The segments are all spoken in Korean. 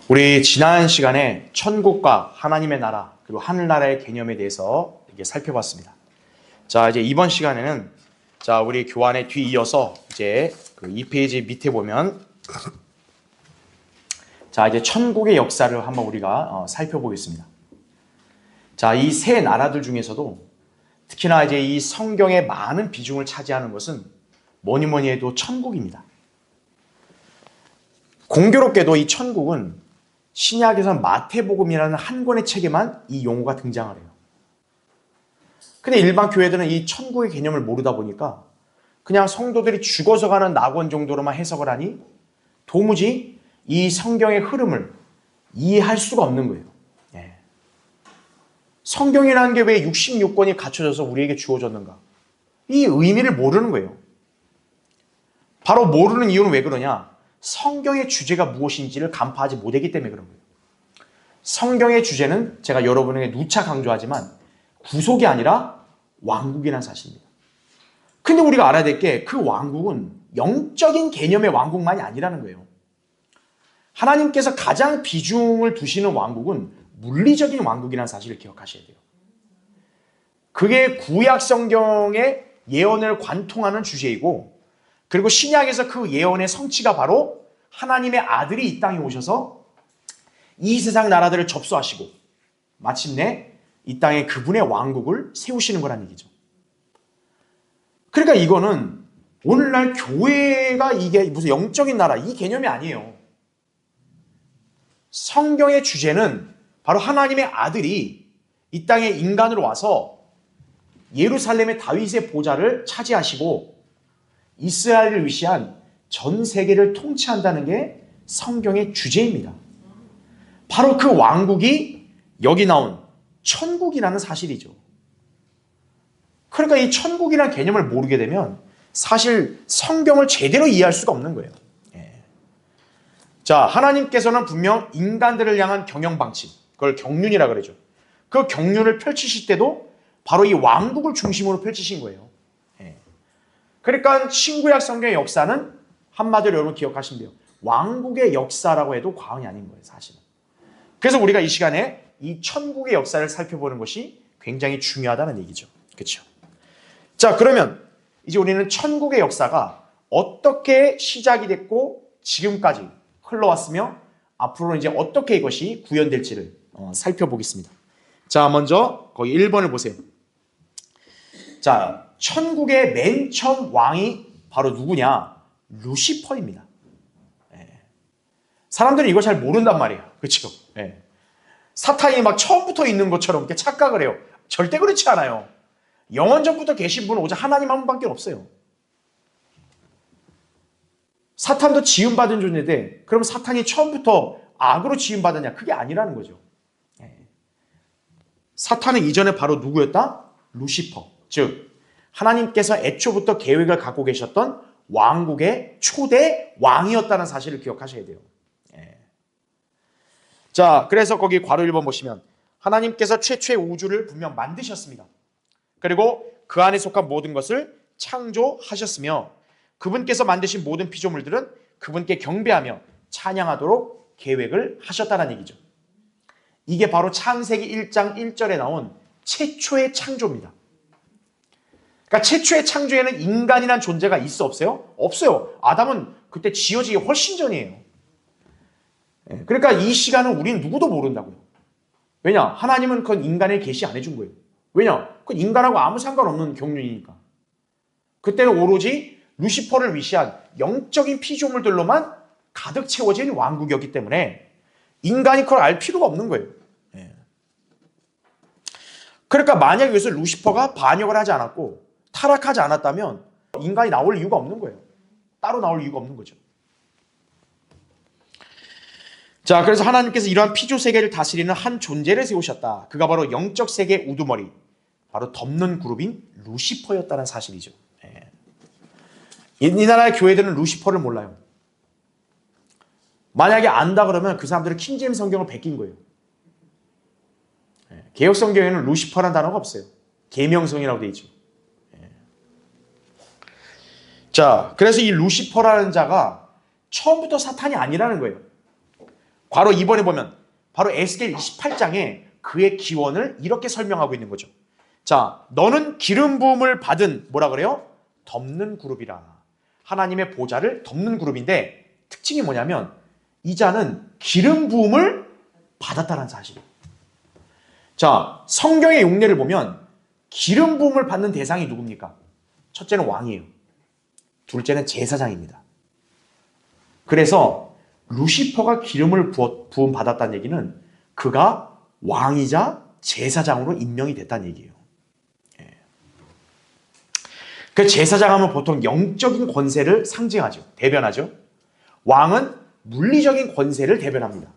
우리 지난 시간에 천국과 하나님의 나라 그리고 하늘나라의 개념에 대해서 이렇게 살펴봤습니다. 자, 이제 이번 시간에는 우리 교환에 뒤이어서 이제 그 2페이지 밑에 보면 이제 천국의 역사를 한번 우리가 살펴보겠습니다. 자, 이 세 나라들 중에서도 특히나 이제 이 성경의 많은 비중을 차지하는 것은 뭐니 해도 천국입니다. 공교롭게도 이 천국은 신약에서는 마태복음이라는 한 권의 책에만 이 용어가 등장을 해요. 근데 일반 교회들은 이 천국의 개념을 모르다 보니까 그냥 성도들이 죽어서 가는 낙원 정도로만 해석을 하니 도무지 이 성경의 흐름을 이해할 수가 없는 거예요. 성경이라는 게 왜 66권이 갖춰져서 우리에게 주어졌는가? 이 의미를 모르는 거예요. 바로 모르는 이유는 왜 그러냐? 성경의 주제가 무엇인지를 간파하지 못했기 때문에 그런 거예요. 성경의 주제는 제가 여러분에게 누차 강조하지만 구속이 아니라 왕국이라는 사실입니다. 근데 우리가 알아야 될 게 그 왕국은 영적인 개념의 왕국만이 아니라는 거예요. 하나님께서 가장 비중을 두시는 왕국은 물리적인 왕국이라는 사실을 기억하셔야 돼요. 그게 구약 성경의 예언을 관통하는 주제이고, 그리고 신약에서 그 예언의 성취가 바로 하나님의 아들이 이 땅에 오셔서 이 세상 나라들을 접수하시고 마침내 이 땅에 그분의 왕국을 세우시는 거란 얘기죠. 그러니까 이거는 오늘날 교회가 이게 무슨 영적인 나라 이 개념이 아니에요. 성경의 주제는 바로 하나님의 아들이 이 땅에 인간으로 와서 예루살렘의 다윗의 보좌를 차지하시고 이스라엘을 위시한 전 세계를 통치한다는 게 성경의 주제입니다. 바로 그 왕국이 여기 나온 천국이라는 사실이죠. 그러니까 이 천국이라는 개념을 모르게 되면 사실 성경을 제대로 이해할 수가 없는 거예요. 자, 하나님께서는 분명 인간들을 향한 경영 방침, 그걸 경륜이라 그러죠. 그 경륜을 펼치실 때도 바로 이 왕국을 중심으로 펼치신 거예요. 그러니까 신구약 성경의 역사는 한마디로 여러분 기억하시면 돼요. 왕국의 역사라고 해도 과언이 아닌 거예요, 사실은. 그래서 우리가 이 시간에 이 천국의 역사를 살펴보는 것이 굉장히 중요하다는 얘기죠. 그렇죠? 자, 그러면 이제 우리는 천국의 역사가 어떻게 시작이 됐고 지금까지 흘러왔으며 앞으로는 이제 어떻게 이것이 구현될지를 살펴보겠습니다. 자, 먼저 거기 1번을 보세요. 자, 천국의 맨 처음 왕이 바로 누구냐? 루시퍼입니다. 사람들이 이걸 잘 모른단 말이에요. 그렇죠? 사탄이 막 처음부터 있는 것처럼 이렇게 착각을 해요. 절대 그렇지 않아요. 영원전부터 계신 분은 오직 하나님 한 분밖에 없어요. 사탄도 지음받은 존재인데 그럼 사탄이 처음부터 악으로 지음받았냐? 그게 아니라는 거죠. 사탄은 이전에 바로 누구였다? 루시퍼. 즉 하나님께서 애초부터 계획을 갖고 계셨던 왕국의 초대 왕이었다는 사실을 기억하셔야 돼요. 자, 그래서 거기 괄호 1번 보시면 하나님께서 최초의 우주를 분명 만드셨습니다. 그리고 그 안에 속한 모든 것을 창조하셨으며 그분께서 만드신 모든 피조물들은 그분께 경배하며 찬양하도록 계획을 하셨다는 얘기죠. 이게 바로 창세기 1장 1절에 나온 최초의 창조입니다. 그러니까 최초의 창조에는 인간이란 존재가 있어 없어요? 없어요. 아담은 그때 지어지기 훨씬 전이에요. 그러니까 이 시간은 우리는 누구도 모른다고요. 왜냐? 하나님은 그건 인간에 계시 안 해준 거예요. 왜냐? 그건 인간하고 아무 상관없는 경륜이니까. 그때는 오로지 루시퍼를 위시한 영적인 피조물들로만 가득 채워진 왕국이었기 때문에 인간이 그걸 알 필요가 없는 거예요. 그러니까 만약 여기서 루시퍼가 반역을 하지 않았고 타락하지 않았다면 인간이 나올 이유가 없는 거예요. 따로 나올 이유가 없는 거죠. 자, 그래서 하나님께서 이러한 피조 세계를 다스리는 한 존재를 세우셨다. 그가 바로 영적 세계의 우두머리, 바로 덮는 그룹인 루시퍼였다는 사실이죠. 이 나라의 교회들은 루시퍼를 몰라요. 만약에 안다 그러면 그 사람들은 킹제임스 성경을 베낀 거예요. 개역 성경에는 루시퍼라는 단어가 없어요. 계명성이라고 되어 있죠. 자, 그래서 이 루시퍼라는 자가 처음부터 사탄이 아니라는 거예요. 바로 이번에 보면 바로 에스겔 28장에 그의 기원을 이렇게 설명하고 있는 거죠. 자, 너는 기름 부음을 받은 뭐라 그래요? 덮는 그룹이라. 하나님의 보좌를 덮는 그룹인데 특징이 뭐냐면 이 자는 기름 부음을 받았다는 사실이에요. 자, 성경의 용례를 보면 기름 부음을 받는 대상이 누굽니까? 첫째는 왕이에요. 둘째는 제사장입니다. 그래서 루시퍼가 기름을 부음 받았다는 얘기는 그가 왕이자 제사장으로 임명이 됐다는 얘기예요. 그 제사장 하면 보통 영적인 권세를 상징하죠. 대변하죠. 왕은 물리적인 권세를 대변합니다.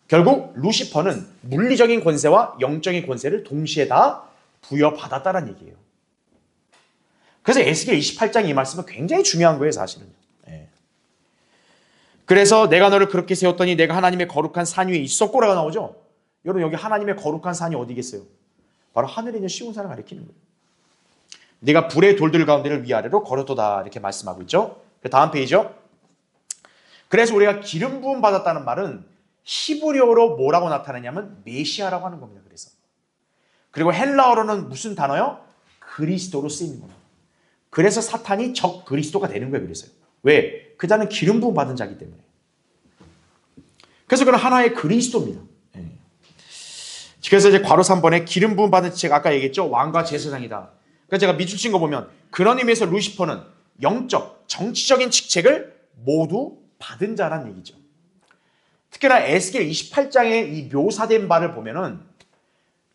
결국 루시퍼는 물리적인 권세와 영적인 권세를 동시에 다 부여받았다는 얘기예요. 그래서 에스겔 28장 이 말씀은 굉장히 중요한 거예요, 사실은. 그래서 내가 너를 그렇게 세웠더니 내가 하나님의 거룩한 산 위에 있었고라고 나오죠. 여러분 여기 하나님의 거룩한 산이 어디겠어요? 바로 하늘에 있는 시온산을 가리키는 거예요. 네가 불의 돌들 가운데를 위아래로 걸었도다 이렇게 말씀하고 있죠. 그 다음 페이지죠. 그래서 우리가 기름 부음 받았다는 말은 히브리어로 뭐라고 나타내냐면 메시아라고 하는 겁니다. 그리고 헬라어로는 무슨 단어요? 그리스도로 쓰이는 겁니다. 그래서 사탄이 적 그리스도가 되는 거예요. 그래서요. 왜? 그 자는 기름 부음 받은 자이기 때문에. 그래서 그는 하나의 그리스도입니다. 그래서 이제 괄호 3번에 기름 부음 받은 제가 아까 얘기했죠. 왕과 제사장이다. 그래서 제가 밑줄 친 거 보면 그런 의미에서 루시퍼는 영적, 정치적인 직책을 모두 받은 자란 얘기죠. 특히나 에스겔 28장의 이 묘사된 바를 보면은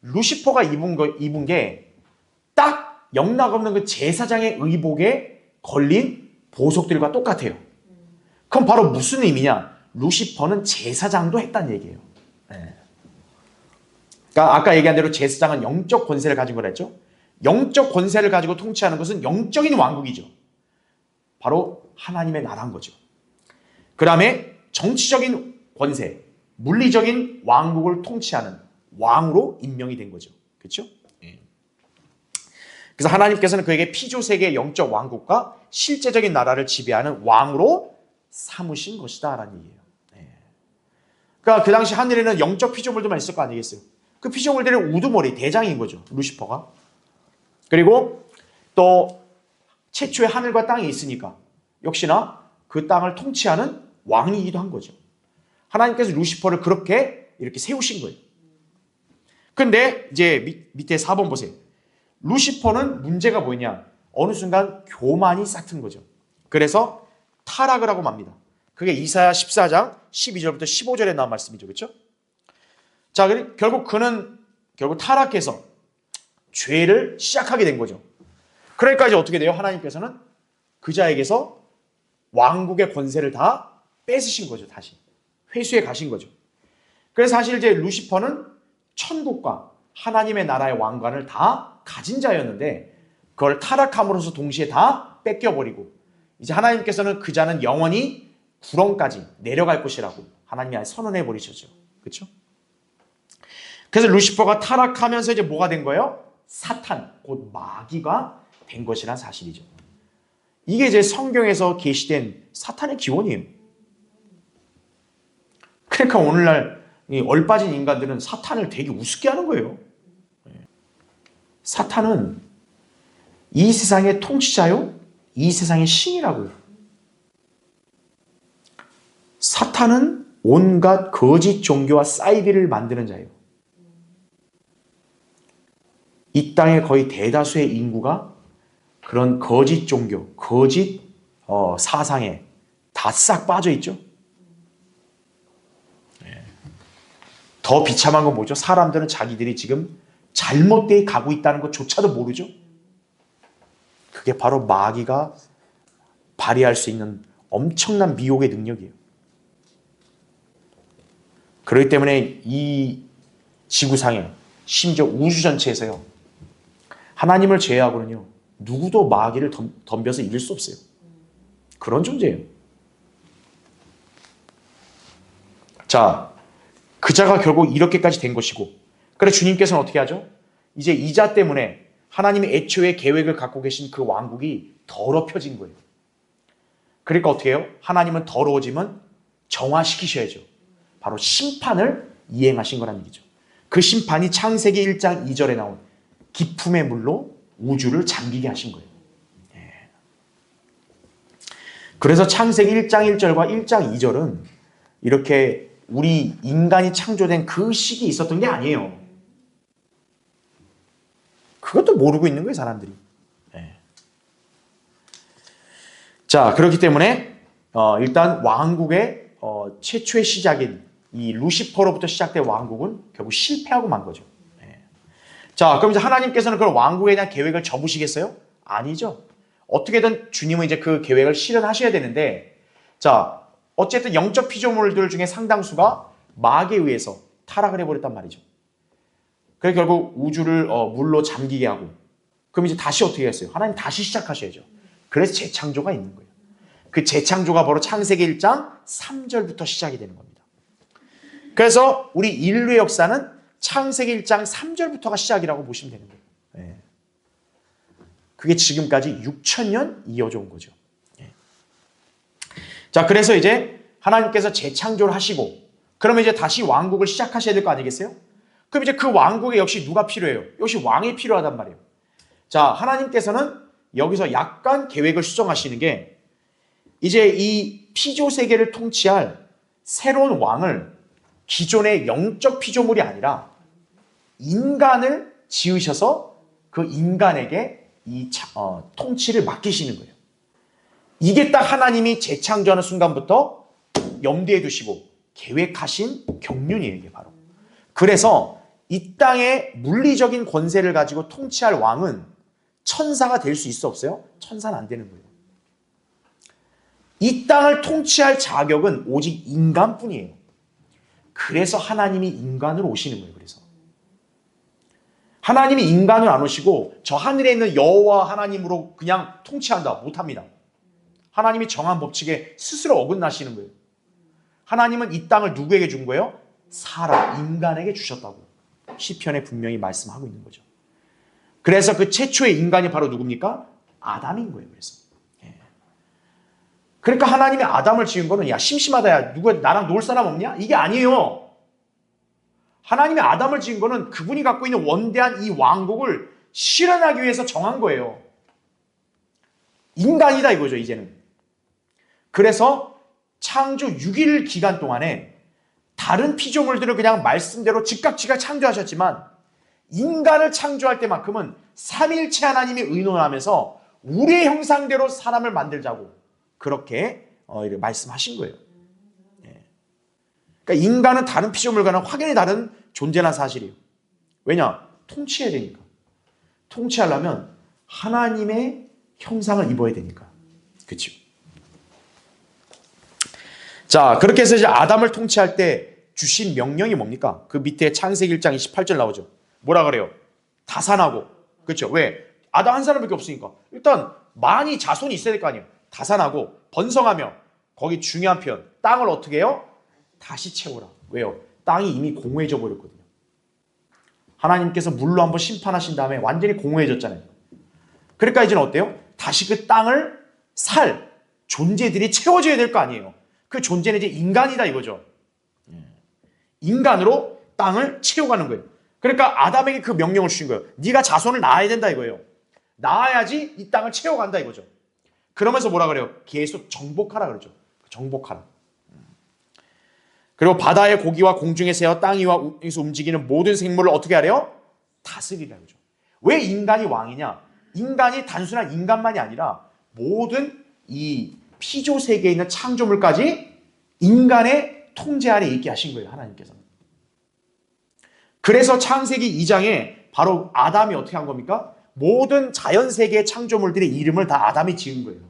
루시퍼가 입은 게 딱 영락없는 그 제사장의 의복에 걸린 보석들과 똑같아요. 그럼 바로 무슨 의미냐? 루시퍼는 제사장도 했다는 얘기예요. 그러니까 아까 얘기한 대로 제사장은 영적 권세를 가진 거라 했죠. 영적 권세를 가지고 통치하는 것은 영적인 왕국이죠. 바로 하나님의 나라인 거죠. 그 다음에 정치적인 권세, 물리적인 왕국을 통치하는 왕으로 임명이 된 거죠. 그렇죠? 그래서 하나님께서는 그에게 피조세계의 영적 왕국과 실제적인 나라를 지배하는 왕으로 삼으신 것이다 라는 얘기예요. 그러니까 그 당시 하늘에는 영적 피조물들만 있을 거 아니겠어요? 그 피조물들의 우두머리, 대장인 거죠. 루시퍼가. 그리고 또 최초의 하늘과 땅이 있으니까 역시나 그 땅을 통치하는 왕이기도 한 거죠. 하나님께서 루시퍼를 그렇게 이렇게 세우신 거예요. 근데 이제 밑에 4번 보세요. 루시퍼는 문제가 뭐냐? 어느 순간 교만이 싹튼 거죠. 그래서 타락을 하고 맙니다. 그게 이사야 14장 12절부터 15절에 나온 말씀이죠. 그렇죠? 자, 결국 그는 타락해서 죄를 시작하게 된 거죠. 그러니까 이제 어떻게 돼요? 하나님께서는 그 자에게서 왕국의 권세를 다 뺏으신 거죠. 다시 회수해 가신 거죠. 그래서 사실 이제 루시퍼는 천국과 하나님의 나라의 왕관을 다 가진 자였는데 그걸 타락함으로써 동시에 다 뺏겨버리고 이제 하나님께서는 그 자는 영원히 구렁까지 내려갈 것이라고 하나님이 아예 선언해 버리셨죠. 그렇죠? 그래서 루시퍼가 타락하면서 이제 뭐가 된 거예요? 사탄, 곧 마귀가 된 것이란 사실이죠. 이게 이제 성경에서 계시된 사탄의 기원이에요. 그러니까 오늘날 얼빠진 인간들은 사탄을 되게 우습게 하는 거예요. 사탄은 이 세상의 통치자요, 이 세상의 신이라고요. 사탄은 온갖 거짓 종교와 사이비를 만드는 자예요. 이 땅의 거의 대다수의 인구가 그런 거짓 종교, 거짓 사상에 다 싹 빠져 있죠. 더 비참한 건 뭐죠? 사람들은 자기들이 지금 잘못되게 가고 있다는 것조차도 모르죠. 그게 바로 마귀가 발휘할 수 있는 엄청난 미혹의 능력이에요. 그렇기 때문에 이 지구상에 심지어 우주 전체에서요. 하나님을 제외하고는요. 누구도 마귀를 덤벼서 이길 수 없어요. 그런 존재예요. 자, 그자가 결국 이렇게까지 된 것이고 그래 주님께서는 어떻게 하죠? 이제 이자 때문에 하나님이 애초에 계획을 갖고 계신 그 왕국이 더럽혀진 거예요. 그러니까 어떻게 해요? 하나님은 더러워지면 정화시키셔야죠. 바로 심판을 이행하신 거란 얘기죠. 그 심판이 창세기 1장 2절에 나온 기품의 물로 우주를 잠기게 하신 거예요. 그래서 창세기 1장 1절과 1장 2절은 이렇게 우리 인간이 창조된 그 시기에 있었던 게 아니에요. 그것도 모르고 있는 거예요, 사람들이. 자, 그렇기 때문에 일단 왕국의 최초의 시작인 이 루시퍼로부터 시작된 왕국은 결국 실패하고 만 거죠. 자, 그럼 이제 하나님께서는 그 왕국에 대한 계획을 접으시겠어요? 아니죠. 어떻게든 주님은 이제 그 계획을 실현하셔야 되는데, 자, 어쨌든 영적 피조물들 중에 상당수가 마귀에 의해서 타락을 해버렸단 말이죠. 그래서 결국 우주를 물로 잠기게 하고, 그럼 이제 다시 어떻게 했어요? 하나님 다시 시작하셔야죠. 그래서 재창조가 있는 거예요. 그 재창조가 바로 창세기 1장 3절부터 시작이 되는 겁니다. 그래서 우리 인류의 역사는 창세기 1장 3절부터가 시작이라고 보시면 되는 거예요. 그게 지금까지 6,000년 이어져 온 거죠. 자, 그래서 이제 하나님께서 재창조를 하시고, 그러면 이제 다시 왕국을 시작하셔야 될 거 아니겠어요? 그럼 이제 그 왕국에 역시 누가 필요해요? 역시 왕이 필요하단 말이에요. 자, 하나님께서는 여기서 약간 계획을 수정하시는 게, 이제 이 피조 세계를 통치할 새로운 왕을 기존의 영적 피조물이 아니라 인간을 지으셔서 그 인간에게 이 통치를 맡기시는 거예요. 이게 딱 하나님이 재창조하는 순간부터 염두에 두시고 계획하신 경륜이에요, 이게 바로. 그래서 이 땅의 물리적인 권세를 가지고 통치할 왕은 천사가 될 수 있어 없어요? 천사는 안 되는 거예요. 이 땅을 통치할 자격은 오직 인간뿐이에요. 그래서 하나님이 인간으로 오시는 거예요. 그래서 하나님이 인간으로 안 오시고 저 하늘에 있는 여호와 하나님으로 그냥 통치한다, 못합니다. 하나님이 정한 법칙에 스스로 어긋나시는 거예요. 하나님은 이 땅을 누구에게 준 거예요? 사람, 인간에게 주셨다고 시편에 분명히 말씀하고 있는 거죠. 그래서 그 최초의 인간이 바로 누굽니까? 아담인 거예요. 그러니까 하나님이 아담을 지은 거는 야 심심하다, 야 누가 나랑 놀 사람 없냐? 이게 아니에요. 하나님이 아담을 지은 거는 그분이 갖고 있는 원대한 이 왕국을 실현하기 위해서 정한 거예요. 인간이다 이거죠, 이제는. 그래서 창조 6일 기간 동안에 다른 피조물들을 그냥 말씀대로 즉각 창조하셨지만 인간을 창조할 때만큼은 삼일체 하나님이 의논하면서 우리의 형상대로 사람을 만들자고 그렇게 말씀하신 거예요. 그러니까 인간은 다른 피조물과는 확연히 다른 존재란 사실이에요. 왜냐? 통치해야 되니까. 통치하려면 하나님의 형상을 입어야 되니까. 그렇죠? 자, 그렇게 해서 이제 아담을 통치할 때 주신 명령이 뭡니까? 그 밑에 창세기 1장 28절 나오죠. 뭐라 그래요? 다산하고. 그렇죠? 왜? 아담 한 사람밖에 없으니까. 일단 많이 자손이 있어야 될 거 아니에요. 다산하고 번성하며, 거기 중요한 표현, 땅을 어떻게 해요? 다시 채워라. 왜요? 땅이 이미 공허해져 버렸거든요. 하나님께서 물로 한번 심판하신 다음에 완전히 공허해졌잖아요. 그러니까 이제는 어때요? 다시 그 땅을 살 존재들이 채워져야 될 거 아니에요. 그 존재는 이제 인간이다 이거죠. 인간으로 땅을 채워가는 거예요. 그러니까 아담에게 그 명령을 주신 거예요. 네가 자손을 낳아야 된다 이거예요. 낳아야지 이 땅을 채워간다 이거죠. 그러면서 뭐라 그래요? 계속 정복하라 그러죠. 정복하라. 그리고 바다의 고기와 공중의 새와 땅 위에서 움직이는 모든 생물을 어떻게 하래요? 다스리라 그러죠. 왜 인간이 왕이냐? 인간이 단순한 인간만이 아니라 모든 이 피조 세계에 있는 창조물까지 인간의 통제 아래 있게 하신 거예요, 하나님께서는. 그래서 창세기 2장에 바로 아담이 어떻게 한 겁니까? 모든 자연 세계의 창조물들의 이름을 다 아담이 지은 거예요.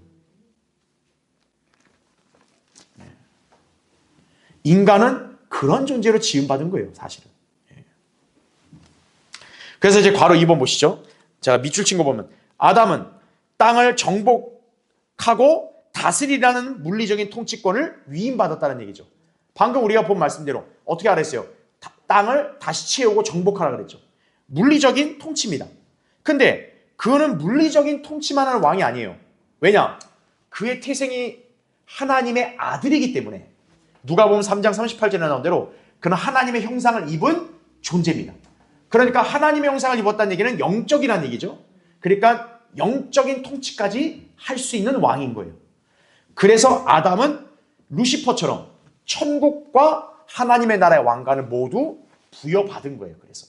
인간은 그런 존재로 지음받은 거예요, 사실은. 그래서 이제 괄호 2번 보시죠. 제가 밑줄 친 거 보면 아담은 땅을 정복하고 다스리라는 물리적인 통치권을 위임받았다는 얘기죠. 방금 우리가 본 말씀대로 어떻게 알았어요? 땅을 다시 채우고 정복하라 그랬죠. 물리적인 통치입니다. 근데 그는 물리적인 통치만 하는 왕이 아니에요. 왜냐? 그의 태생이 하나님의 아들이기 때문에 누가복음 3장 38절에 나온 대로 그는 하나님의 형상을 입은 존재입니다. 그러니까 하나님의 형상을 입었다는 얘기는 영적이라는 얘기죠. 그러니까 영적인 통치까지 할 수 있는 왕인 거예요. 그래서 아담은 루시퍼처럼 천국과 하나님의 나라의 왕관을 모두 부여받은 거예요. 그래서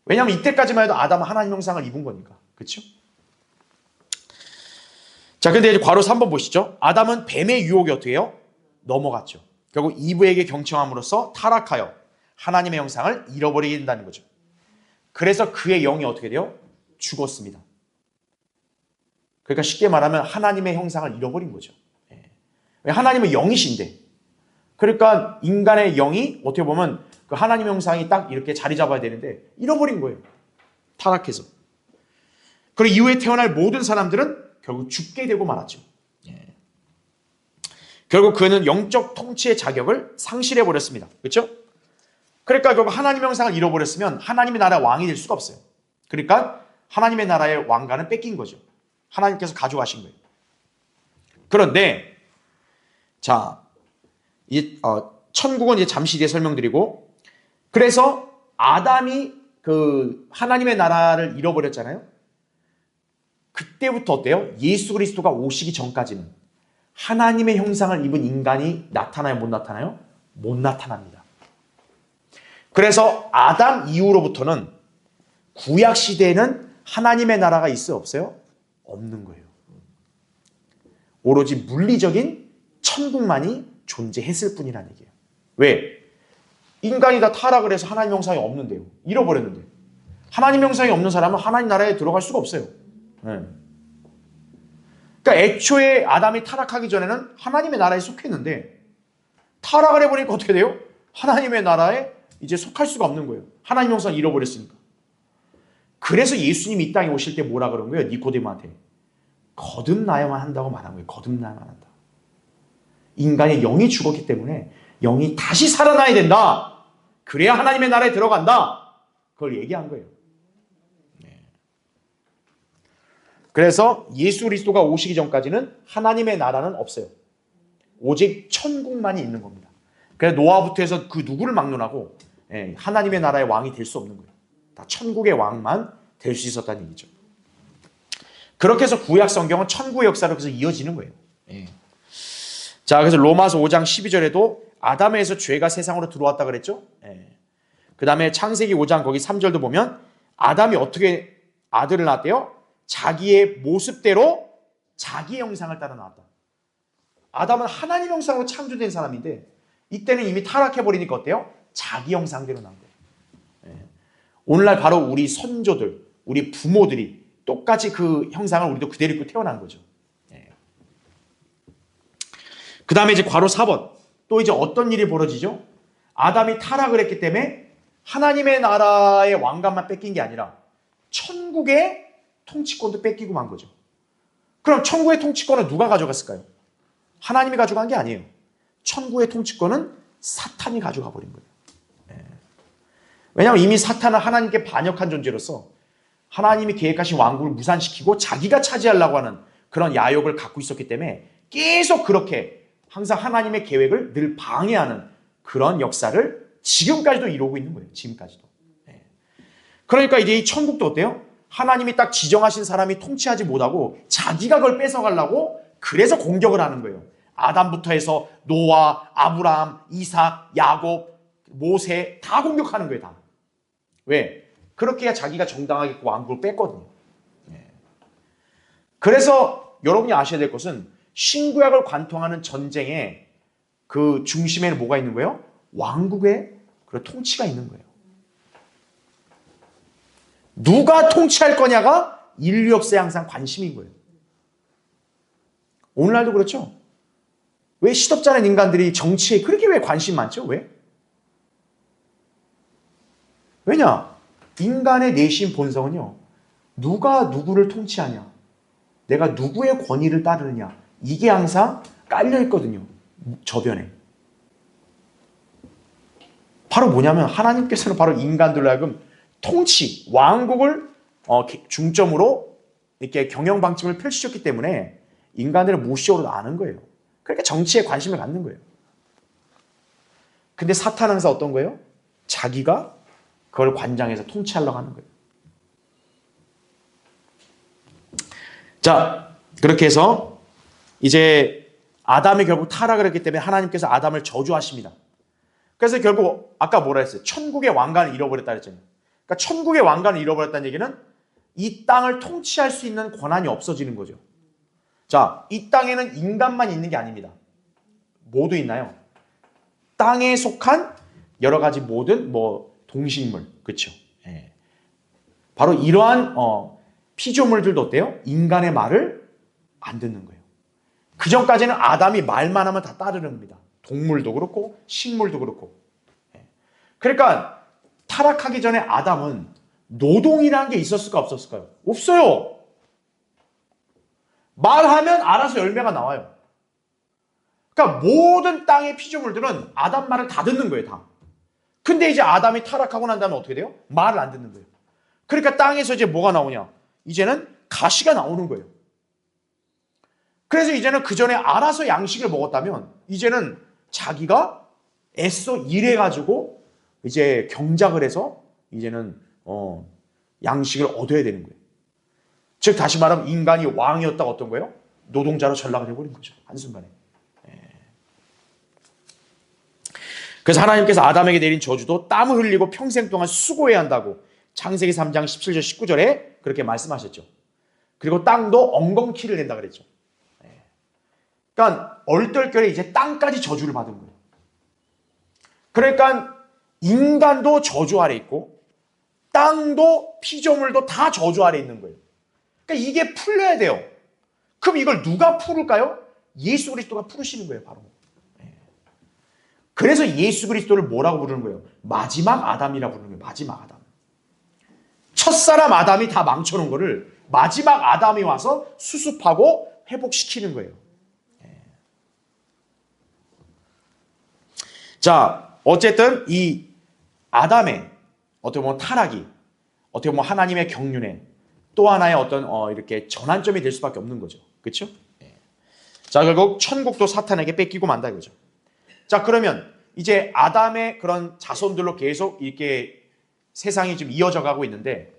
왜냐하면 이때까지만 해도 아담은 하나님 형상을 입은 거니까. 그렇죠? 자, 근데 이제 괄호 3번 보시죠. 아담은 뱀의 유혹에 어떻게 해요? 넘어갔죠. 결국 이브에게 경청함으로써 타락하여 하나님의 형상을 잃어버리게 된다는 거죠. 그래서 그의 영이 어떻게 돼요? 죽었습니다. 그러니까 쉽게 말하면 하나님의 형상을 잃어버린 거죠. 하나님은 영이신데, 그러니까 인간의 영이 어떻게 보면 그 하나님의 형상이 딱 이렇게 자리 잡아야 되는데 잃어버린 거예요. 타락해서. 그리고 이후에 태어날 모든 사람들은 결국 죽게 되고 말았죠. 결국 그는 영적 통치의 자격을 상실해 버렸습니다. 그렇죠? 그러니까 결국 하나님의 형상을 잃어버렸으면 하나님의 나라의 왕이 될 수가 없어요. 그러니까 하나님의 나라의 왕관은 뺏긴 거죠. 하나님께서 가져가신 거예요. 그런데 자, 천국은 이제 잠시 뒤에 설명드리고, 그래서 아담이 그 하나님의 나라를 잃어버렸잖아요. 그때부터 어때요? 예수 그리스도가 오시기 전까지는 하나님의 형상을 입은 인간이 나타나요? 못 나타나요? 못 나타납니다. 그래서 아담 이후로부터는 구약 시대에는 하나님의 나라가 있어요? 없어요? 없는 거예요. 오로지 물리적인 천국만이 존재했을 뿐이라는 얘기예요. 왜? 인간이 다 타락을 해서 하나님 형상이 없는데요. 잃어버렸는데. 하나님 형상이 없는 사람은 하나님 나라에 들어갈 수가 없어요. 그러니까 애초에 아담이 타락하기 전에는 하나님의 나라에 속했는데 타락을 해버리니까 어떻게 돼요? 하나님의 나라에 이제 속할 수가 없는 거예요. 하나님 형상을 잃어버렸으니까. 그래서 예수님이 이 땅에 오실 때 뭐라 그런 거예요? 니코데모한테. 거듭나야만 한다고 말한 거예요. 거듭나야만 한다. 인간의 영이 죽었기 때문에 영이 다시 살아나야 된다. 그래야 하나님의 나라에 들어간다. 그걸 얘기한 거예요. 그래서 예수 그리스도가 오시기 전까지는 하나님의 나라는 없어요. 오직 천국만이 있는 겁니다. 그래서 노아부터 해서 그 누구를 막론하고 하나님의 나라의 왕이 될 수 없는 거예요. 다 천국의 왕만 될 수 있었다는 얘기죠. 그렇게 해서 구약 성경은 천국의 역사로 계속 이어지는 거예요. 자, 그래서 로마서 5장 12절에도 아담에서 죄가 세상으로 들어왔다 그랬죠. 그 다음에 창세기 5장 거기 3절도 보면 아담이 어떻게 아들을 낳았대요? 자기의 모습대로 자기의 형상을 따라 나왔다. 아담은 하나님 형상으로 창조된 사람인데 이때는 이미 타락해버리니까 어때요? 자기 형상대로 나온 거예요. 오늘날 바로 우리 선조들, 우리 부모들이 똑같이 그 형상을 우리도 그대로 입고 태어난 거죠. 그 다음에 이제 괄호 4번. 또 이제 어떤 일이 벌어지죠? 아담이 타락을 했기 때문에 하나님의 나라의 왕관만 뺏긴 게 아니라 천국의 통치권도 뺏기고 만 거죠. 그럼 천국의 통치권은 누가 가져갔을까요? 하나님이 가져간 게 아니에요. 천국의 통치권은 사탄이 가져가 버린 거예요. 왜냐하면 이미 사탄은 하나님께 반역한 존재로서 하나님이 계획하신 왕국을 무산시키고 자기가 차지하려고 하는 그런 야욕을 갖고 있었기 때문에 계속 그렇게 항상 하나님의 계획을 늘 방해하는 그런 역사를 지금까지도 이루고 있는 거예요. 지금까지도. 그러니까 이제 이 천국도 어때요? 하나님이 딱 지정하신 사람이 통치하지 못하고 자기가 그걸 뺏어가려고 그래서 공격을 하는 거예요. 아담부터 해서 노아, 아브라함, 이삭, 야곱, 모세 다 공격하는 거예요. 다. 왜? 그렇게 해야 자기가 정당하게 그 왕국을 뺐거든요. 그래서 여러분이 아셔야 될 것은 신구약을 관통하는 전쟁의 그 중심에는 뭐가 있는 거예요? 왕국의 그런 통치가 있는 거예요. 누가 통치할 거냐가 인류 역사에 항상 관심인 거예요. 오늘날도 그렇죠. 왜 시덥지 않은 인간들이 정치에 그렇게 왜 관심 많죠? 왜? 왜냐? 인간의 내심 본성은요. 누가 누구를 통치하냐? 내가 누구의 권위를 따르느냐? 이게 항상 깔려 있거든요. 저변에. 바로 뭐냐면 하나님께서는 바로 인간들로 하여금 통치, 왕국을 중점으로 이렇게 경영 방침을 펼치셨기 때문에 인간들을 무시적으로 아는 거예요. 그러니까 정치에 관심을 갖는 거예요. 근데 사탄은 항상 어떤 거예요? 자기가 그걸 관장해서 통치하려고 하는 거예요. 자, 그렇게 해서 이제 아담이 결국 타락을 했기 때문에 하나님께서 아담을 저주하십니다. 그래서 결국 아까 뭐라 했어요? 천국의 왕관을 잃어버렸다 그랬잖아요. 그러니까 천국의 왕관을 잃어버렸다는 얘기는 이 땅을 통치할 수 있는 권한이 없어지는 거죠. 자, 이 땅에는 인간만 있는 게 아닙니다. 모두 있나요? 땅에 속한 여러 가지 모든 동식물, 그렇죠? 예. 바로 이러한 피조물들도 어때요? 인간의 말을 안 듣는 거예요. 그 전까지는 아담이 말만 하면 다 따르는 겁니다. 동물도 그렇고 식물도 그렇고. 예. 그러니까 타락하기 전에 아담은 노동이라는 게 있었을까 없었을까요? 없어요. 말하면 알아서 열매가 나와요. 그러니까 모든 땅의 피조물들은 아담 말을 다 듣는 거예요, 다. 근데 이제 아담이 타락하고 난 다음에 어떻게 돼요? 말을 안 듣는 거예요. 그러니까 땅에서 이제 뭐가 나오냐? 이제는 가시가 나오는 거예요. 그래서 이제는 그 전에 알아서 양식을 먹었다면 이제는 자기가 애써 일해가지고 이제 경작을 해서 이제는 양식을 얻어야 되는 거예요. 즉 다시 말하면 인간이 왕이었다가 어떤 거예요? 노동자로 전락을 해버린 거죠. 한순간에. 그래서 하나님께서 아담에게 내린 저주도 땀을 흘리고 평생 동안 수고해야 한다고 창세기 3장 17절 19절에 그렇게 말씀하셨죠. 그리고 땅도 엉겅퀴를 낸다 그랬죠. 그러니까 얼떨결에 이제 땅까지 저주를 받은 거예요. 그러니까 인간도 저주 아래 있고 땅도 피조물도 다 저주 아래 있는 거예요. 그러니까 이게 풀려야 돼요. 그럼 이걸 누가 풀을까요? 예수 그리스도가 풀으시는 거예요, 바로. 그래서 예수 그리스도를 뭐라고 부르는 거예요? 마지막 아담이라고 부르는 거예요. 마지막 아담. 첫사람 아담이 다 망쳐놓은 거를 마지막 아담이 와서 수습하고 회복시키는 거예요. 자, 어쨌든 이 아담의 어떻게 보면 타락이 어떻게 보면 하나님의 경륜에 또 하나의 어떤 이렇게 전환점이 될 수밖에 없는 거죠. 그렇죠? 자, 결국 천국도 사탄에게 뺏기고 만다 이거죠. 자, 그러면 이제 아담의 그런 자손들로 계속 이렇게 세상이 좀 이어져 가고 있는데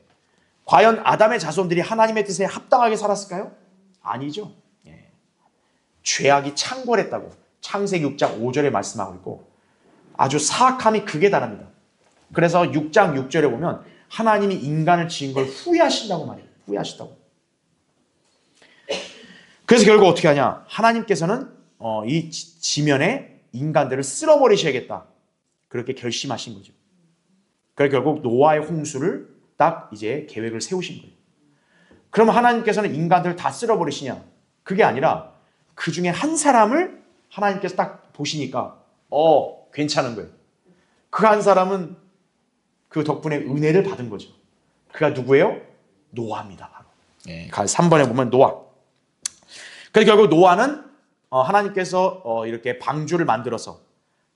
과연 아담의 자손들이 하나님의 뜻에 합당하게 살았을까요? 아니죠. 죄악이 창궐했다고 창세기 6장 5절에 말씀하고 있고 아주 사악함이 극에 달합니다. 그래서 6장 6절에 보면 하나님이 인간을 지은 걸 후회하신다고 말해요. 후회하신다고. 그래서 결국 어떻게 하냐? 하나님께서는 이 지면에 인간들을 쓸어버리셔야겠다. 그렇게 결심하신 거죠. 그래서 결국 노아의 홍수를 딱 이제 계획을 세우신 거예요. 그럼 하나님께서는 인간들을 다 쓸어버리시냐? 그게 아니라 그 중에 한 사람을 하나님께서 딱 보시니까 괜찮은 거예요. 그 한 사람은 그 덕분에 은혜를 받은 거죠. 그가 누구예요? 노아입니다. 바로. 3번에 보면 노아. 그래서 결국 노아는 하나님께서 이렇게 방주를 만들어서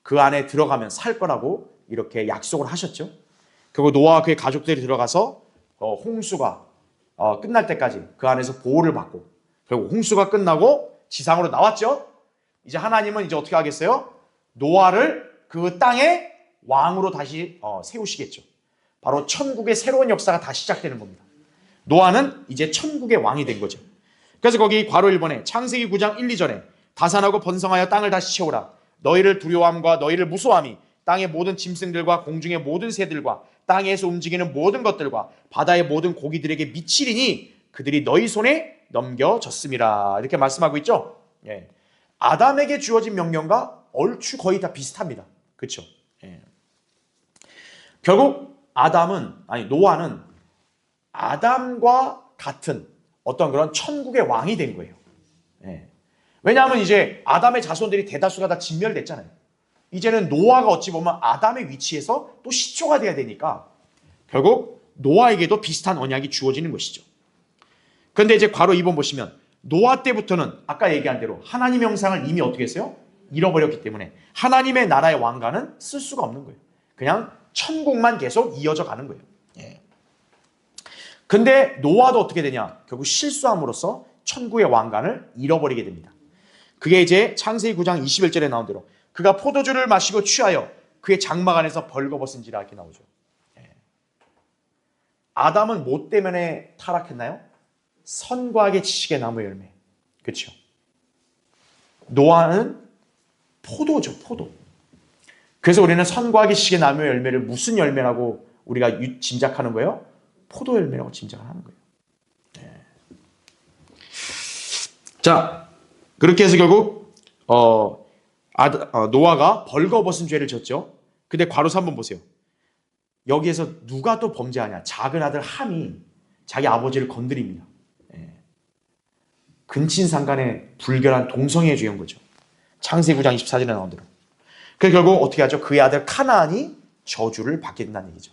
그 안에 들어가면 살 거라고 이렇게 약속을 하셨죠. 결국 노아와 그의 가족들이 들어가서 홍수가 끝날 때까지 그 안에서 보호를 받고 결국 홍수가 끝나고 지상으로 나왔죠. 이제 하나님은 이제 어떻게 하겠어요? 노아를 그 땅의 왕으로 다시 세우시겠죠. 바로 천국의 새로운 역사가 다시 시작되는 겁니다. 노아는 이제 천국의 왕이 된 거죠. 그래서 거기 괄호 1번에 창세기 9장 1, 2절에 다산하고 번성하여 땅을 다시 채우라. 너희를 두려워함과 너희를 무서워함이 땅의 모든 짐승들과 공중의 모든 새들과 땅에서 움직이는 모든 것들과 바다의 모든 고기들에게 미치리니 그들이 너희 손에 넘겨졌음이라. 이렇게 말씀하고 있죠. 아담에게 주어진 명령과 얼추 거의 다 비슷합니다. 그렇죠? 결국 노아는 아담과 같은 어떤 그런 천국의 왕이 된 거예요. 왜냐하면 이제 아담의 자손들이 대다수가 다 진멸됐잖아요. 이제는 노아가 어찌 보면 아담의 위치에서 또 시초가 돼야 되니까 결국 노아에게도 비슷한 언약이 주어지는 것이죠. 그런데 이제 괄호 2번 보시면 노아 때부터는 아까 얘기한 대로 하나님의 형상을 이미 어떻게 했어요? 잃어버렸기 때문에 하나님의 나라의 왕관은 쓸 수가 없는 거예요. 그냥 천국만 계속 이어져 가는 거예요. 근데 노아도 어떻게 되냐? 결국 실수함으로써 천국의 왕관을 잃어버리게 됩니다. 그게 이제 창세기 9장 21절에 나온 대로 그가 포도주를 마시고 취하여 그의 장막 안에서 벌거벗은지라 이렇게 나오죠. 아담은 뭐 때문에 타락했나요? 선과 악의 지식의 나무 열매. 그렇죠. 노아는 포도죠, 포도. 그래서 우리는 선과 악의 지식의 나무 열매를 무슨 열매라고 우리가 짐작하는 거예요? 포도 열매라고 짐작을 하는 거예요. 네. 자, 그렇게 해서 결국 노아가 벌거벗은 죄를 졌죠. 근데 괄호서 한번 보세요. 여기에서 누가 또 범죄하냐? 작은 아들 함이 자기 아버지를 건드립니다. 근친상간의 불결한 동성애에 죄인 거죠. 창세기 9장 24절에 나온 대로. 그래서 결국 어떻게 하죠? 그의 아들 카나안이 저주를 받게 된다는 얘기죠.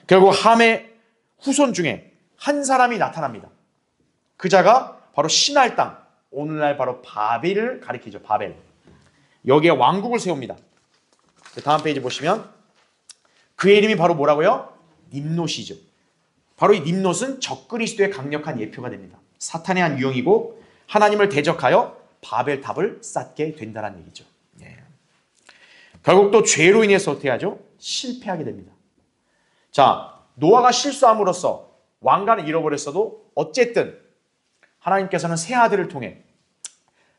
결국 함의 후손 중에 한 사람이 나타납니다. 그 자가 바로 신할 땅, 오늘날 바로 바벨을 가리키죠. 바벨. 여기에 왕국을 세웁니다. 다음 페이지 보시면 그의 이름이 바로 뭐라고요? 님롯이죠. 바로 이 님롯은 적그리스도의 강력한 예표가 됩니다. 사탄의 한 유형이고 하나님을 대적하여 바벨탑을 쌓게 된다는 얘기죠. 결국 또 죄로 인해서 어떻게 하죠? 실패하게 됩니다. 자, 노아가 실수함으로써 왕관을 잃어버렸어도 어쨌든 하나님께서는 새 아들을 통해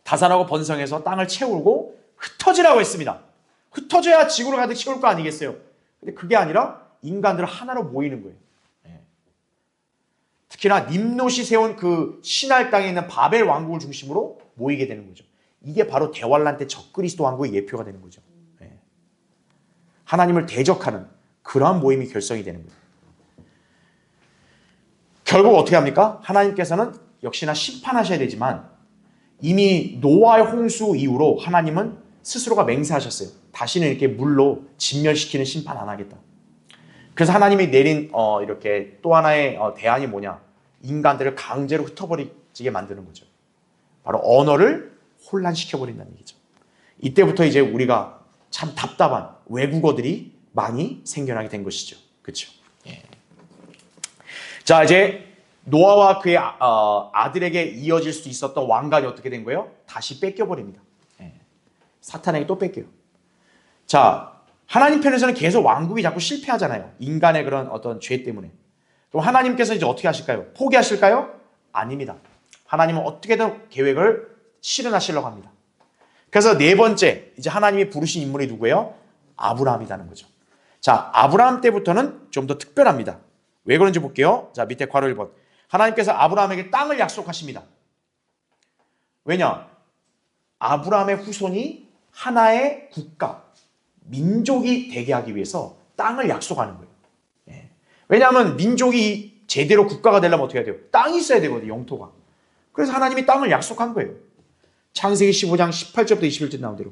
다산하고 번성해서 땅을 채우고 흩어지라고 했습니다. 흩어져야 지구를 가득 채울 거 아니겠어요? 근데 그게 아니라 인간들 하나로 모이는 거예요. 특히나 님롯이 세운 그 신할 땅에 있는 바벨 왕국을 중심으로 모이게 되는 거죠. 이게 바로 대환란 때 적그리스도 왕국의 예표가 되는 거죠. 하나님을 대적하는 그러한 모임이 결성이 되는 거예요. 결국 어떻게 합니까? 하나님께서는 역시나 심판하셔야 되지만 이미 노아의 홍수 이후로 하나님은 스스로가 맹세하셨어요. 다시는 이렇게 물로 진멸시키는 심판 안 하겠다. 그래서 하나님이 내린 이렇게 또 하나의 대안이 뭐냐? 인간들을 강제로 흩어버리게 만드는 거죠. 바로 언어를 혼란시켜버린다는 얘기죠. 이때부터 이제 우리가 참 답답한 외국어들이 많이 생겨나게 된 것이죠. 그렇죠? 예. 자, 이제 노아와 그의 아들에게 이어질 수 있었던 왕관이 어떻게 된 거예요? 다시 뺏겨버립니다. 예. 사탄에게 또 뺏겨요. 자, 하나님 편에서는 계속 왕국이 자꾸 실패하잖아요. 인간의 그런 어떤 죄 때문에. 그럼 하나님께서 이제 어떻게 하실까요? 포기하실까요? 아닙니다. 하나님은 어떻게든 계획을 실현하시려고 합니다. 그래서 네 번째, 이제 하나님이 부르신 인물이 누구예요? 아브라함이라는 거죠. 자, 아브라함 때부터는 좀 더 특별합니다. 왜 그런지 볼게요. 자, 밑에 괄호 1번. 하나님께서 아브라함에게 땅을 약속하십니다. 왜냐? 아브라함의 후손이 하나의 국가, 민족이 되게 하기 위해서 땅을 약속하는 거예요. 왜냐하면 민족이 제대로 국가가 되려면 어떻게 해야 돼요? 땅이 있어야 되거든요, 영토가. 그래서 하나님이 땅을 약속한 거예요. 창세기 15장 18절부터 21절 나온 대로.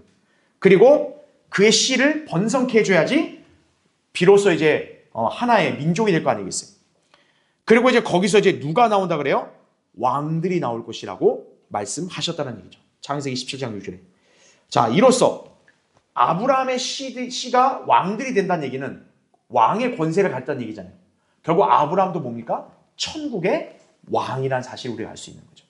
그리고 그의 씨를 번성케 해줘야지 비로소 이제 하나의 민족이 될 거 아니겠어요? 그리고 이제 거기서 이제 누가 나온다 그래요? 왕들이 나올 것이라고 말씀하셨다는 얘기죠. 창세기 17장 6절에. 자, 이로써 아브라함의 씨가 왕들이 된다는 얘기는 왕의 권세를 갖다는 얘기잖아요. 결국 아브라함도 뭡니까? 천국의 왕이라는 사실을 우리가 알 수 있는 거죠.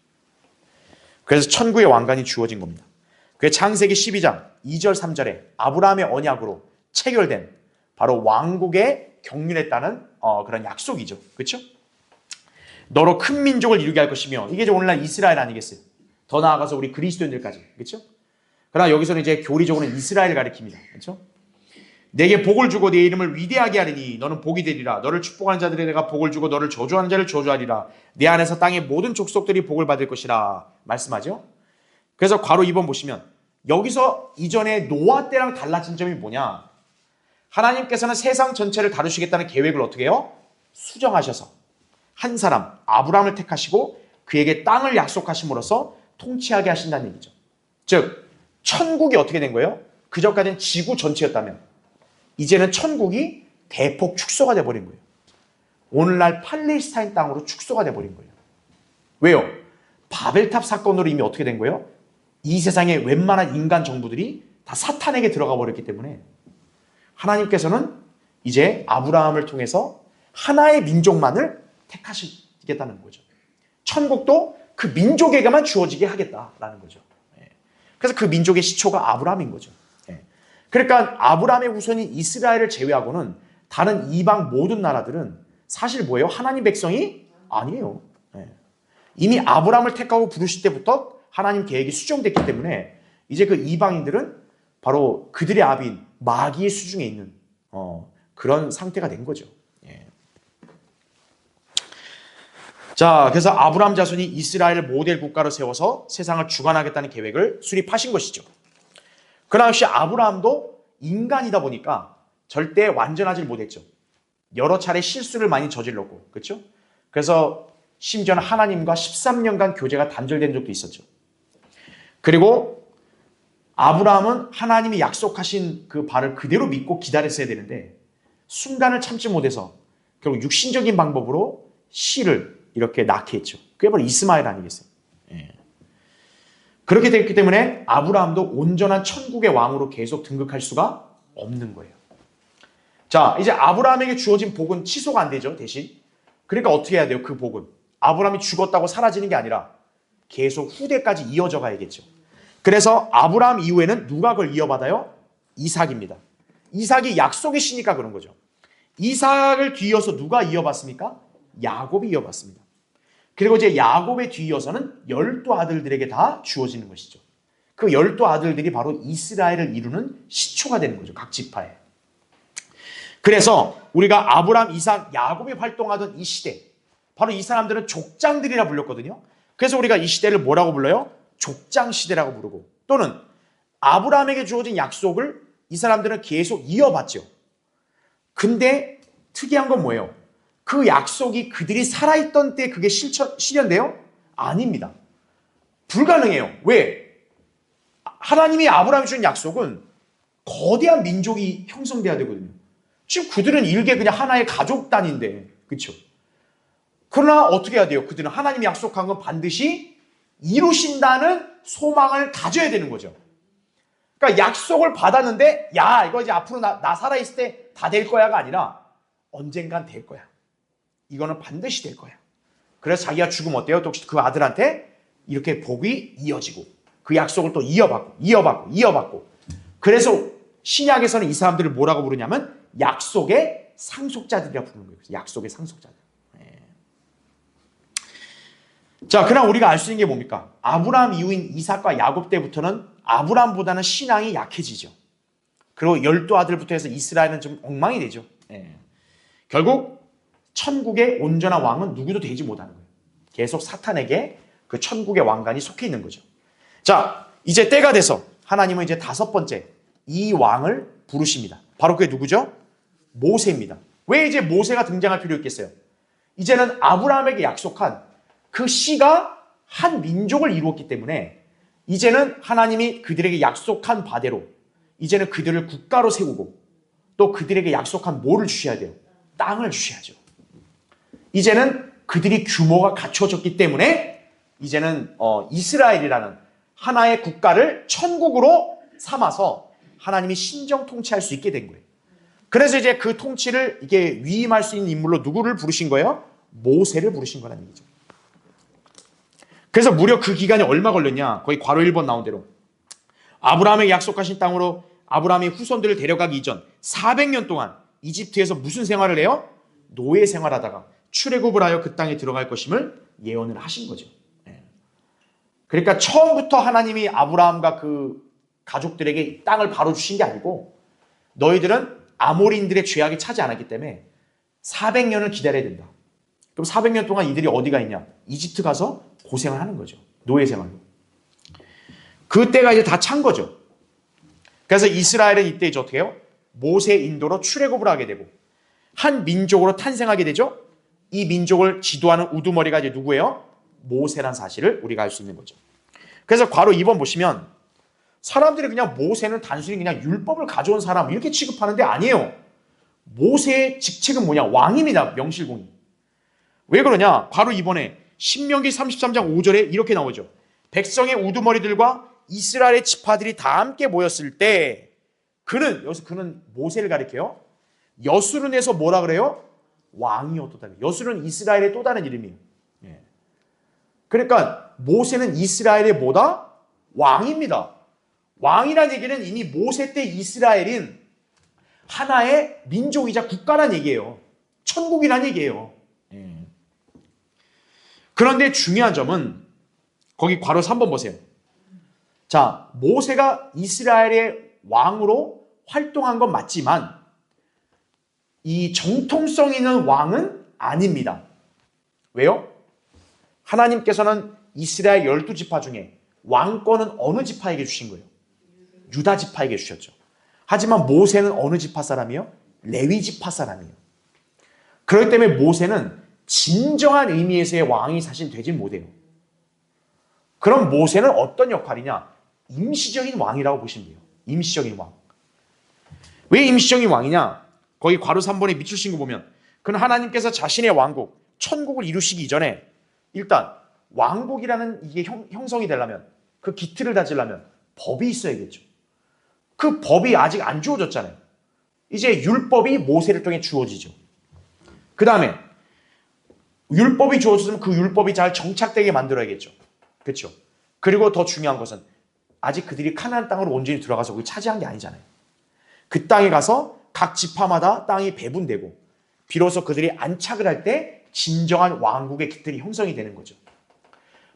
그래서 천국의 왕관이 주어진 겁니다. 그게 창세기 12장 2절 3절에 아브라함의 언약으로 체결된 바로 왕국에 경륜했다는 그런 약속이죠. 그렇죠? 너로 큰 민족을 이루게 할 것이며, 이게 이제 오늘날 이스라엘 아니겠어요? 더 나아가서 우리 그리스도인들까지. 그렇죠? 그러나 여기서는 이제 교리적으로는 이스라엘을 가리킵니다. 그렇죠? 내게 복을 주고 내 이름을 위대하게 하리니 너는 복이 되리라. 너를 축복하는 자들에 내가 복을 주고 너를 저주하는 자를 저주하리라. 내 안에서 땅의 모든 족속들이 복을 받을 것이라 말씀하죠. 그래서 괄호 2번 보시면 여기서 이전에 노아 때랑 달라진 점이 뭐냐? 하나님께서는 세상 전체를 다루시겠다는 계획을 어떻게 해요? 수정하셔서 한 사람 아브라함을 택하시고 그에게 땅을 약속하심으로써 통치하게 하신다는 얘기죠. 즉 천국이 어떻게 된 거예요? 그전까지는 지구 전체였다면 이제는 천국이 대폭 축소가 돼버린 거예요. 오늘날 팔레스타인 땅으로 축소가 돼버린 거예요. 왜요? 바벨탑 사건으로 이미 어떻게 된 거예요? 이 세상의 웬만한 인간 정부들이 다 사탄에게 들어가 버렸기 때문에 하나님께서는 이제 아브라함을 통해서 하나의 민족만을 택하시겠다는 거죠. 천국도 그 민족에게만 주어지게 하겠다라는 거죠. 그래서 그 민족의 시초가 아브라함인 거죠. 예. 그러니까 아브라함의 후손인 이스라엘을 제외하고는 다른 이방 모든 나라들은 사실 뭐예요? 하나님 백성이 아니에요. 예. 이미 아브라함을 택하고 부르실 때부터 하나님 계획이 수정됐기 때문에 이제 그 이방인들은 바로 그들의 아비인 마귀의 수중에 있는 그런 상태가 된 거죠. 예. 자, 그래서 아브라함 자손이 이스라엘을 모델 국가로 세워서 세상을 주관하겠다는 계획을 수립하신 것이죠. 그러나 역시 아브라함도 인간이다 보니까 절대 완전하지 못했죠. 여러 차례 실수를 많이 저질렀고, 그렇죠? 그래서 심지어는 하나님과 13년간 교제가 단절된 적도 있었죠. 그리고 아브라함은 하나님이 약속하신 그 바를 그대로 믿고 기다렸어야 되는데 순간을 참지 못해서 결국 육신적인 방법으로 씨를 이렇게 낳게 했죠. 그게 바로 이스마엘 아니겠어요? 예. 그렇게 됐기 때문에 아브라함도 온전한 천국의 왕으로 계속 등극할 수가 없는 거예요. 자, 이제 아브라함에게 주어진 복은 취소가 안 되죠, 대신. 그러니까 어떻게 해야 돼요, 그 복은? 아브라함이 죽었다고 사라지는 게 아니라 계속 후대까지 이어져 가야겠죠. 그래서 아브라함 이후에는 누가 그걸 이어받아요? 이삭입니다. 이삭이 약속의 씨니까 그런 거죠. 이삭을 뒤이어서 누가 이어받습니까? 야곱이 이어받습니다. 그리고 이제 야곱의 뒤이어서는 12아들들에게 다 주어지는 것이죠. 그 12아들들이 바로 이스라엘을 이루는 시초가 되는 거죠. 각 지파에. 그래서 우리가 아브라함, 이삭, 야곱이 활동하던 이 시대, 바로 이 사람들은 족장들이라 불렸거든요. 그래서 우리가 이 시대를 뭐라고 불러요? 족장 시대라고 부르고, 또는 아브라함에게 주어진 약속을 이 사람들은 계속 이어받죠. 근데 특이한 건 뭐예요? 그 약속이 그들이 살아있던 때 그게 실현돼요? 아닙니다. 불가능해요. 왜? 하나님이 아브라함에 준 약속은 거대한 민족이 형성돼야 되거든요. 지금 그들은 일개 그냥 하나의 가족 단위인데, 그렇죠? 그러나 어떻게 해야 돼요? 그들은 하나님이 약속한 건 반드시 이루신다는 소망을 가져야 되는 거죠. 그러니까 약속을 받았는데 야, 이거 이제 앞으로 나 살아있을 때 다 될 거야가 아니라 언젠간 될 거야. 이거는 반드시 될 거야. 그래서 자기가 죽으면 어때요? 또 그 아들한테 이렇게 복이 이어지고 그 약속을 또 이어받고 그래서 신약에서는 이 사람들을 뭐라고 부르냐면 약속의 상속자들이라고 부르는 거예요. 약속의 상속자들. 자, 그럼 우리가 알 수 있는 게 뭡니까? 아브라함 이후인 이삭과 야곱 때부터는 아브라함보다는 신앙이 약해지죠. 그리고 12아들부터 해서 이스라엘은 좀 엉망이 되죠. 결국 천국의 온전한 왕은 누구도 되지 못하는 거예요. 계속 사탄에게 그 천국의 왕관이 속해 있는 거죠. 자, 이제 때가 돼서 하나님은 이제 5번째 이 왕을 부르십니다. 바로 그게 누구죠? 모세입니다. 왜 이제 모세가 등장할 필요 있겠어요? 이제는 아브라함에게 약속한 그 씨가 한 민족을 이루었기 때문에 이제는 하나님이 그들에게 약속한 바대로 이제는 그들을 국가로 세우고 또 그들에게 약속한 뭐를 주셔야 돼요? 땅을 주셔야죠. 이제는 그들이 규모가 갖춰졌기 때문에 이제는 이스라엘이라는 하나의 국가를 천국으로 삼아서 하나님이 신정 통치할 수 있게 된 거예요. 그래서 이제 그 통치를 이게 위임할 수 있는 인물로 누구를 부르신 거예요? 모세를 부르신 거라는 얘기죠. 그래서 무려 그 기간이 얼마 걸렸냐? 거의 괄호 1번 나온 대로 아브라함에게 약속하신 땅으로 아브라함의 후손들을 데려가기 이전 400년 동안 이집트에서 무슨 생활을 해요? 노예 생활하다가 출애굽을 하여 그 땅에 들어갈 것임을 예언을 하신 거죠. 그러니까 처음부터 하나님이 아브라함과 그 가족들에게 땅을 바로 주신 게 아니고 너희들은 아모리인들의 죄악이 차지 않았기 때문에 400년을 기다려야 된다. 그럼 400년 동안 이들이 어디가 있냐? 이집트 가서 고생을 하는 거죠. 노예 생활로. 그때가 이제 다 찬 거죠. 그래서 이스라엘은 이때 이제 어떻게 해요? 모세 인도로 출애굽을 하게 되고 한 민족으로 탄생하게 되죠. 이 민족을 지도하는 우두머리가 이제 누구예요? 모세란 사실을 우리가 알 수 있는 거죠. 그래서 괄호 2번 보시면 사람들이 그냥 모세는 단순히 그냥 율법을 가져온 사람 이렇게 취급하는데 아니에요. 모세의 직책은 뭐냐? 왕입니다. 명실공히. 왜 그러냐? 괄호 2번에 신명기 33장 5절에 이렇게 나오죠. 백성의 우두머리들과 이스라엘의 지파들이 다 함께 모였을 때 여기서 그는 모세를 가리켜요. 여수른에서 뭐라 그래요? 왕이었다. 여수른 이스라엘의 또 다른 이름이에요. 그러니까 모세는 이스라엘의 뭐다? 왕입니다. 왕이란 얘기는 이미 모세 때 이스라엘인 하나의 민족이자 국가란 얘기예요. 천국이란 얘기예요. 그런데 중요한 점은 거기 괄호 3번 보세요. 자, 모세가 이스라엘의 왕으로 활동한 건 맞지만 이 정통성 있는 왕은 아닙니다. 왜요? 하나님께서는 이스라엘 12지파 중에 왕권은 어느 지파에게 주신 거예요? 유다 지파에게 주셨죠. 하지만 모세는 어느 지파 사람이요? 레위 지파 사람이에요. 그렇기 때문에 모세는 진정한 의미에서의 왕이 사실 되진 못해요. 그럼 모세는 어떤 역할이냐? 임시적인 왕이라고 보시면 돼요. 임시적인 왕. 왜 임시적인 왕이냐? 거기 괄호 3번에 밑줄 친 거 보면 그는 하나님께서 자신의 왕국, 천국을 이루시기 이전에 일단 왕국이라는 이게 형성이 되려면 그 기틀을 다지려면 법이 있어야겠죠. 그 법이 아직 안 주어졌잖아요. 이제 율법이 모세를 통해 주어지죠. 그 다음에 율법이 주어졌으면 그 율법이 잘 정착되게 만들어야겠죠. 그렇죠. 그리고 더 중요한 것은 아직 그들이 가나안 땅으로 온전히 들어가서 거기 차지한 게 아니잖아요. 그 땅에 가서 각 지파마다 땅이 배분되고 비로소 그들이 안착을 할 때 진정한 왕국의 기틀이 형성이 되는 거죠.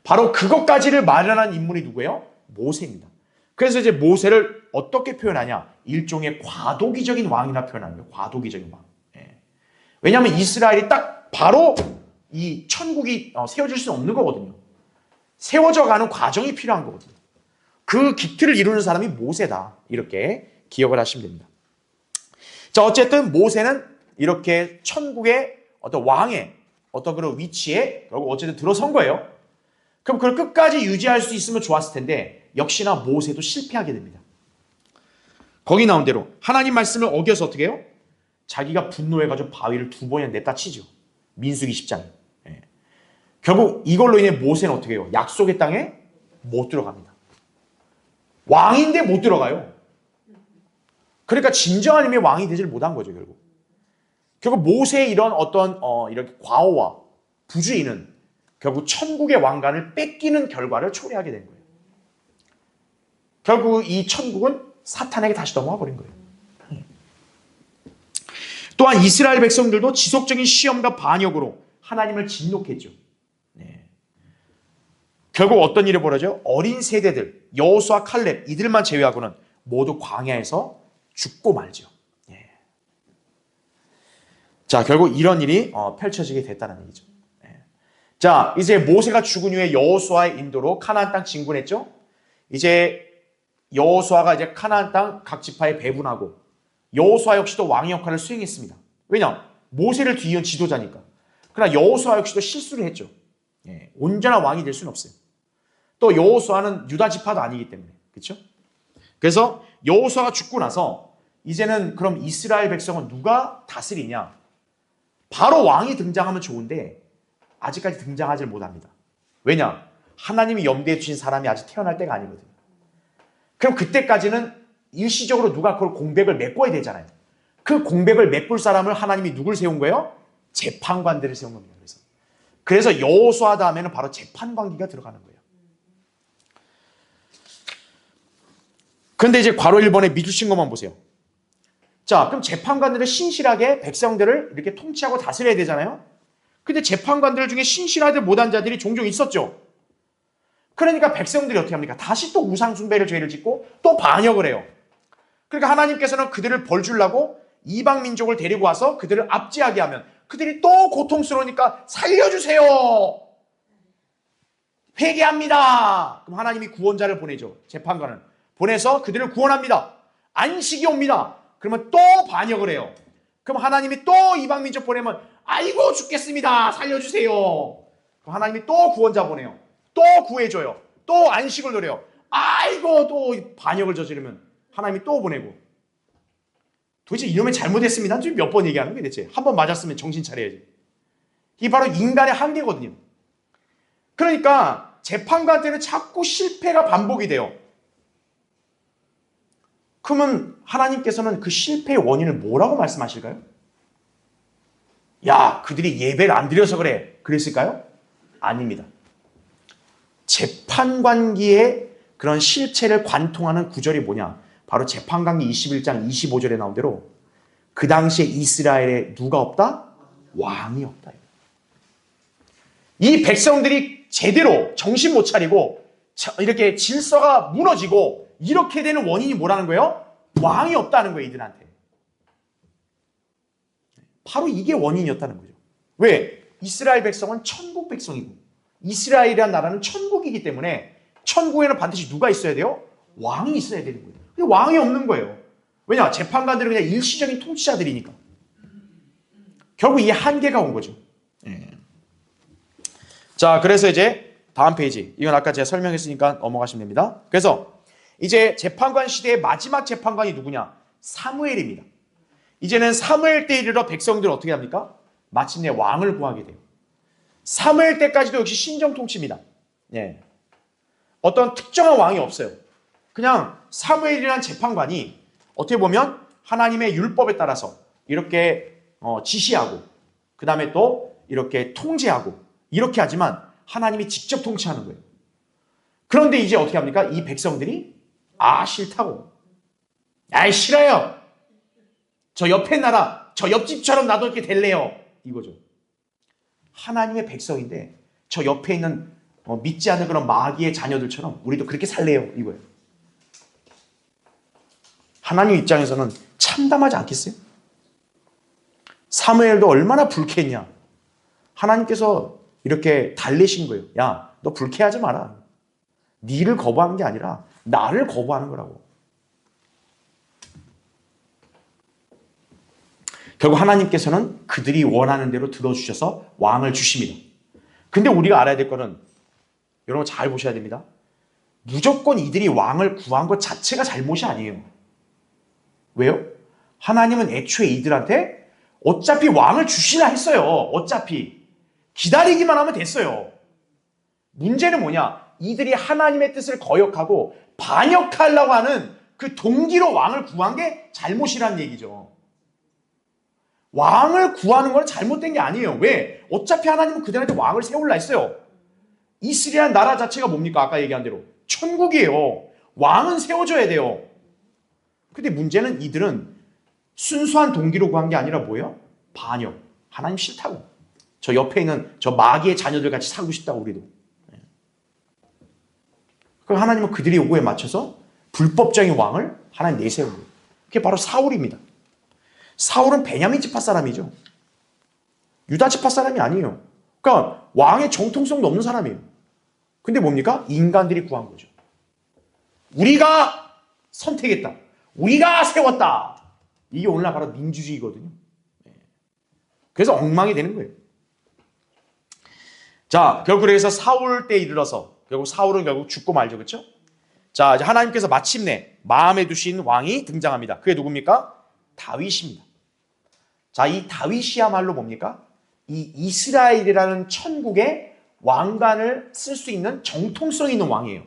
바로 그것까지를 마련한 인물이 누구예요? 모세입니다. 그래서 이제 모세를 어떻게 표현하냐? 일종의 과도기적인 왕이라 표현하는 거예요. 과도기적인 왕. 왜냐하면 이스라엘이 딱 바로 이 천국이 세워질 수는 없는 거거든요. 세워져 가는 과정이 필요한 거거든요. 그 기틀을 이루는 사람이 모세다. 이렇게 기억을 하시면 됩니다. 자, 어쨌든 모세는 이렇게 천국의 어떤 왕의 어떤 그런 위치에 결국 어쨌든 들어선 거예요. 그럼 그걸 끝까지 유지할 수 있으면 좋았을 텐데 역시나 모세도 실패하게 됩니다. 거기 나온 대로 하나님 말씀을 어겨서 어떻게 해요? 자기가 분노해가지고 바위를 2번이나 냈다 치죠. 민수기 10장에. 결국 이걸로 인해 모세는 어떻게 해요? 약속의 땅에 못 들어갑니다. 왕인데 못 들어가요. 그러니까 진정한 의미의 왕이 되지를 못한 거죠, 결국. 결국 모세의 이런 어떤 이렇게 과오와 부주의는 결국 천국의 왕관을 뺏기는 결과를 초래하게 된 거예요. 결국 이 천국은 사탄에게 다시 넘어가 버린 거예요. 또한 이스라엘 백성들도 지속적인 시험과 반역으로 하나님을 진노했죠. 결국 어떤 일이 벌어져요? 어린 세대들, 여호수아, 칼렙 이들만 제외하고는 모두 광야에서 죽고 말죠. 자, 결국 이런 일이 펼쳐지게 됐다는 얘기죠. 자, 이제 모세가 죽은 후에 여호수아의 인도로 가나안 땅 진군했죠. 이제 여호수아가 이제 가나안 땅 각 지파에 배분하고 여호수아 역시도 왕의 역할을 수행했습니다. 왜냐? 모세를 뒤이은 지도자니까. 그러나 여호수아 역시도 실수를 했죠. 온전한 왕이 될 수는 없어요. 또 여호수아는 유다 지파도 아니기 때문에. 그렇죠? 그래서 여호수아가 죽고 나서 이제는 그럼 이스라엘 백성은 누가 다스리냐? 바로 왕이 등장하면 좋은데 아직까지 등장하지 못합니다. 왜냐? 하나님이 염두에 주신 사람이 아직 태어날 때가 아니거든요. 그럼 그때까지는 일시적으로 누가 그걸 공백을 메꿔야 되잖아요. 그 공백을 메꿀 사람을 하나님이 누굴 세운 거예요? 재판관들을 세운 겁니다. 그래서 여호수아 다음에는 바로 재판관기가 들어가는 거예요. 그런데 이제 괄호 1번에 밑줄 친 것만 보세요. 자, 그럼 재판관들은 신실하게 백성들을 이렇게 통치하고 다스려야 되잖아요. 근데 재판관들 중에 신실하지 못한 자들이 종종 있었죠. 그러니까 백성들이 어떻게 합니까? 다시 또 우상숭배를 죄를 짓고 또 반역을 해요. 그러니까 하나님께서는 그들을 벌 주려고 이방 민족을 데리고 와서 그들을 압제하게 하면 그들이 또 고통스러우니까 살려주세요. 회개합니다. 그럼 하나님이 구원자를 보내죠. 재판관은. 보내서 그들을 구원합니다. 안식이 옵니다. 그러면 또 반역을 해요. 그럼 하나님이 또 이방 민족 보내면 아이고 죽겠습니다. 살려주세요. 그럼 하나님이 또 구원자 보내요. 또 구해줘요. 또 안식을 노려요. 아이고 또 반역을 저지르면 하나님이 또 보내고. 도대체 이놈의 잘못했습니다. 지금 몇 번 얘기하는 게 대체. 한 번 맞았으면 정신 차려야지. 이게 바로 인간의 한계거든요. 그러니까 재판관한테는 자꾸 실패가 반복이 돼요. 그러면 하나님께서는 그 실패의 원인을 뭐라고 말씀하실까요? 야, 그들이 예배를 안 드려서 그래. 그랬을까요? 아닙니다. 재판관기에 그런 실체를 관통하는 구절이 뭐냐? 바로 재판강기 21장 25절에 나온 대로 그 당시에 이스라엘에 누가 없다? 왕이 없다. 이 백성들이 제대로 정신 못 차리고 이렇게 질서가 무너지고 이렇게 되는 원인이 뭐라는 거예요? 왕이 없다는 거예요, 이들한테. 바로 이게 원인이었다는 거죠. 왜? 이스라엘 백성은 천국 백성이고 이스라엘이라는 나라는 천국이기 때문에 천국에는 반드시 누가 있어야 돼요? 왕이 있어야 되는 거예요. 근데 왕이 없는 거예요. 왜냐? 재판관들은 그냥 일시적인 통치자들이니까. 결국 이 한계가 온 거죠. 자, 그래서 이제 다음 페이지. 이건 아까 제가 설명했으니까 넘어가시면 됩니다. 그래서 이제 재판관 시대의 마지막 재판관이 누구냐? 사무엘입니다. 이제는 사무엘 때 이르러 백성들은 어떻게 합니까? 마침내 왕을 구하게 돼요. 사무엘 때까지도 역시 신정 통치입니다. 예. 어떤 특정한 왕이 없어요. 그냥 사무엘이라는 재판관이 어떻게 보면 하나님의 율법에 따라서 이렇게 지시하고 그 다음에 또 이렇게 통제하고 이렇게 하지만 하나님이 직접 통치하는 거예요. 그런데 이제 어떻게 합니까? 이 백성들이 싫다고. 싫어요. 저 옆에 나라, 저 옆집처럼 나도 이렇게 될래요. 이거죠. 하나님의 백성인데 저 옆에 있는 믿지 않는 그런 마귀의 자녀들처럼 우리도 그렇게 살래요. 이거예요. 하나님 입장에서는 참담하지 않겠어요? 사무엘도 얼마나 불쾌했냐. 하나님께서 이렇게 달래신 거예요. 야, 너 불쾌하지 마라. 니를 거부하는 게 아니라 나를 거부하는 거라고. 결국 하나님께서는 그들이 원하는 대로 들어주셔서 왕을 주십니다. 근데 우리가 알아야 될 거는 여러분 잘 보셔야 됩니다. 무조건 이들이 왕을 구한 것 자체가 잘못이 아니에요. 왜요? 하나님은 애초에 이들한테 어차피 왕을 주시라 했어요. 어차피. 기다리기만 하면 됐어요. 문제는 뭐냐? 이들이 하나님의 뜻을 거역하고 반역하려고 하는 그 동기로 왕을 구한 게 잘못이라는 얘기죠. 왕을 구하는 건 잘못된 게 아니에요. 왜? 어차피 하나님은 그들한테 왕을 세울라 했어요. 이스라엘 나라 자체가 뭡니까? 아까 얘기한 대로 천국이에요. 왕은 세워줘야 돼요. 근데 문제는 이들은 순수한 동기로 구한 게 아니라 뭐예요? 반역. 하나님 싫다고. 저 옆에 있는 저 마귀의 자녀들 같이 살고 싶다고 우리도. 그럼 하나님은 그들의 요구에 맞춰서 불법적인 왕을 하나님 내세운 거예요. 그게 바로 사울입니다. 사울은 베냐민 지파 사람이죠. 유다 지파 사람이 아니에요. 그러니까 왕의 정통성도 없는 사람이에요. 근데 뭡니까? 인간들이 구한 거죠. 우리가 선택했다. 우리가 세웠다. 이게 오늘날 바로 민주주의거든요. 그래서 엉망이 되는 거예요. 자, 결국 그래서 사울 때 이르러서 결국 사울은 결국 죽고 말죠. 그렇죠? 자, 이제 하나님께서 마침내 마음에 두신 왕이 등장합니다. 그게 누굽니까? 다윗입니다. 자, 이 다윗이야말로 뭡니까? 이 이스라엘이라는 천국의 왕관을 쓸 수 있는 정통성 있는 왕이에요.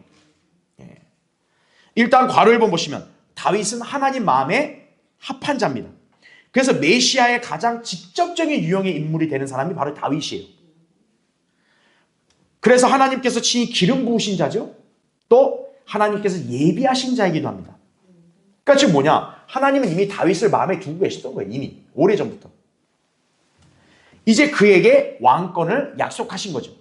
일단 괄호 1번 보시면 다윗은 하나님 마음에 합한 자입니다. 그래서 메시아의 가장 직접적인 유형의 인물이 되는 사람이 바로 다윗이에요. 그래서 하나님께서 친히 기름 부으신 자죠. 또 하나님께서 예비하신 자이기도 합니다. 그러니까 지금 뭐냐? 하나님은 이미 다윗을 마음에 두고 계셨던 거예요. 이미 오래전부터. 이제 그에게 왕권을 약속하신 거죠.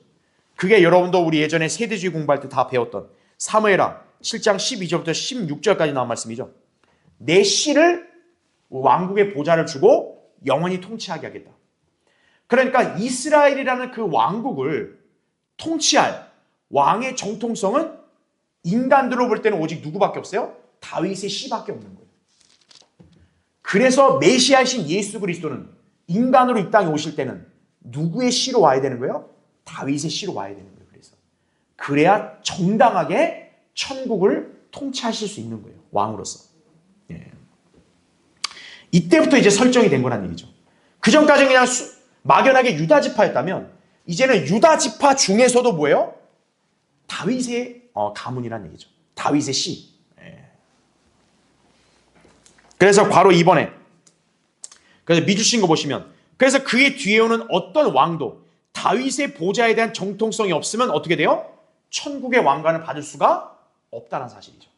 그게 여러분도 우리 예전에 세대주의 공부할 때 다 배웠던 사무엘하 7장 12절부터 16절까지 나온 말씀이죠. 내 씨를 왕국의 보좌를 주고 영원히 통치하게 하겠다. 그러니까 이스라엘이라는 그 왕국을 통치할 왕의 정통성은 인간들로 볼 때는 오직 누구밖에 없어요? 다윗의 씨밖에 없는 거예요. 그래서 메시아이신 예수 그리스도는 인간으로 이 땅에 오실 때는 누구의 씨로 와야 되는 거예요? 다윗의 씨로 와야 되는 거예요. 그래야 정당하게 천국을 통치하실 수 있는 거예요. 왕으로서. 이때부터 이제 설정이 된 거란 얘기죠. 그 전까지는 그냥 막연하게 유다 지파였다면 이제는 유다 지파 중에서도 뭐예요? 다윗의 가문이란 얘기죠. 다윗의 씨. 그래서 바로 이번에 그래서 미주신 거 보시면 그래서 그의 뒤에 오는 어떤 왕도 다윗의 보좌에 대한 정통성이 없으면 어떻게 돼요? 천국의 왕관을 받을 수가 없다는 사실이죠.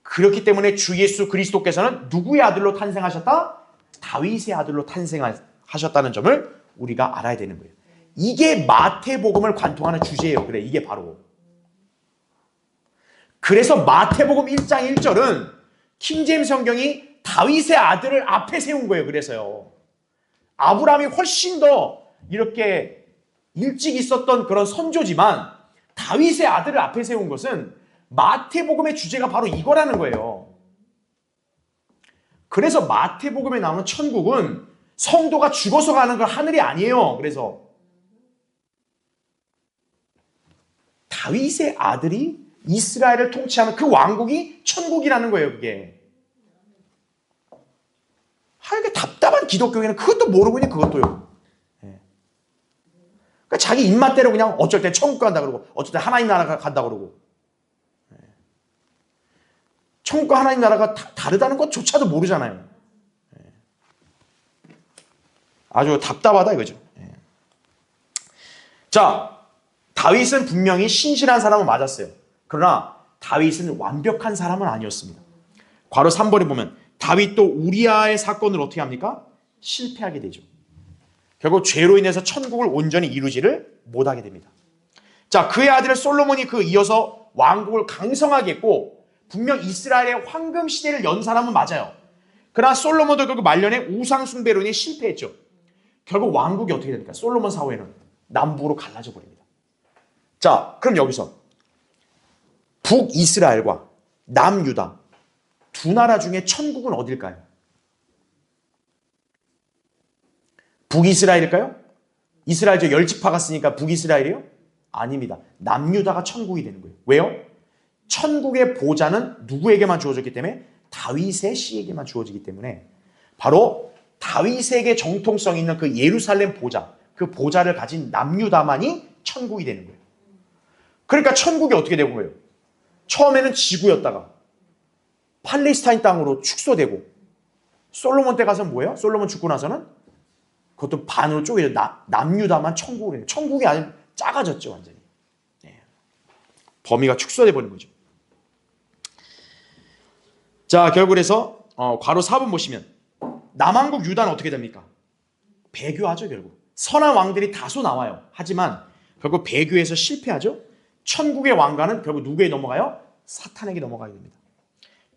그렇기 때문에 주 예수 그리스도께서는 누구의 아들로 탄생하셨다? 다윗의 아들로 탄생하셨다는 점을 우리가 알아야 되는 거예요. 이게 마태복음을 관통하는 주제예요. 그래, 이게 바로. 그래서 마태복음 1장 1절은 킹제임스 성경이 다윗의 아들을 앞에 세운 거예요. 그래서요. 아브라함이 훨씬 더 이렇게 일찍 있었던 그런 선조지만 다윗의 아들을 앞에 세운 것은 마태복음의 주제가 바로 이거라는 거예요. 그래서 마태복음에 나오는 천국은 성도가 죽어서 가는 건 하늘이 아니에요. 그래서 다윗의 아들이 이스라엘을 통치하는 그 왕국이 천국이라는 거예요. 그게. 하여간 답답한 기독교인은 그것도 모르고 있는 그것도요. 그러니까 자기 입맛대로 그냥 어쩔 때 천국 간다 그러고 어쩔 때 하나님 나라 간다 그러고. 천국과 하나님 나라가 다르다는 것조차도 모르잖아요. 아주 답답하다 이거죠. 자, 다윗은 분명히 신실한 사람은 맞았어요. 그러나 다윗은 완벽한 사람은 아니었습니다. 괄호 3번에 보면 다윗도 우리아의 사건을 어떻게 합니까? 실패하게 되죠. 결국 죄로 인해서 천국을 온전히 이루지를 못하게 됩니다. 자, 그의 아들 솔로몬이 그 이어서 왕국을 강성하게 했고 분명 이스라엘의 황금 시대를 연 사람은 맞아요. 그러나 솔로몬도 결국 말년에 우상 숭배론에 실패했죠. 결국 왕국이 어떻게 됩니까? 솔로몬 사후에는 남부로 갈라져 버립니다. 자, 그럼 여기서 북이스라엘과 남유다 두 나라 중에 천국은 어딜까요? 북이스라엘일까요? 이스라엘 저 10지파가 쓰니까 북이스라엘이요? 아닙니다. 남유다가 천국이 되는 거예요. 왜요? 천국의 보좌는 누구에게만 주어졌기 때문에 다윗의 씨에게만 주어지기 때문에 바로 다윗에게 정통성 있는 그 예루살렘 보좌, 그 보좌를 가진 남유다만이 천국이 되는 거예요. 그러니까 천국이 어떻게 되는 거예요? 처음에는 지구였다가 팔레스타인 땅으로 축소되고 솔로몬 때 가서 뭐예요? 솔로몬 죽고 나서는 그것도 반으로 쪼개져 남유다만 천국으로 해요. 천국이 아주 작아졌죠 완전히. 범위가 축소돼 버린 거죠. 자, 결국 그래서 괄호 4번 보시면 남왕국 유다는 어떻게 됩니까? 배교하죠. 결국 선한 왕들이 다소 나와요. 하지만 결국 배교에서 실패하죠. 천국의 왕관은 결국 누구에 넘어가요? 사탄에게 넘어가게 됩니다.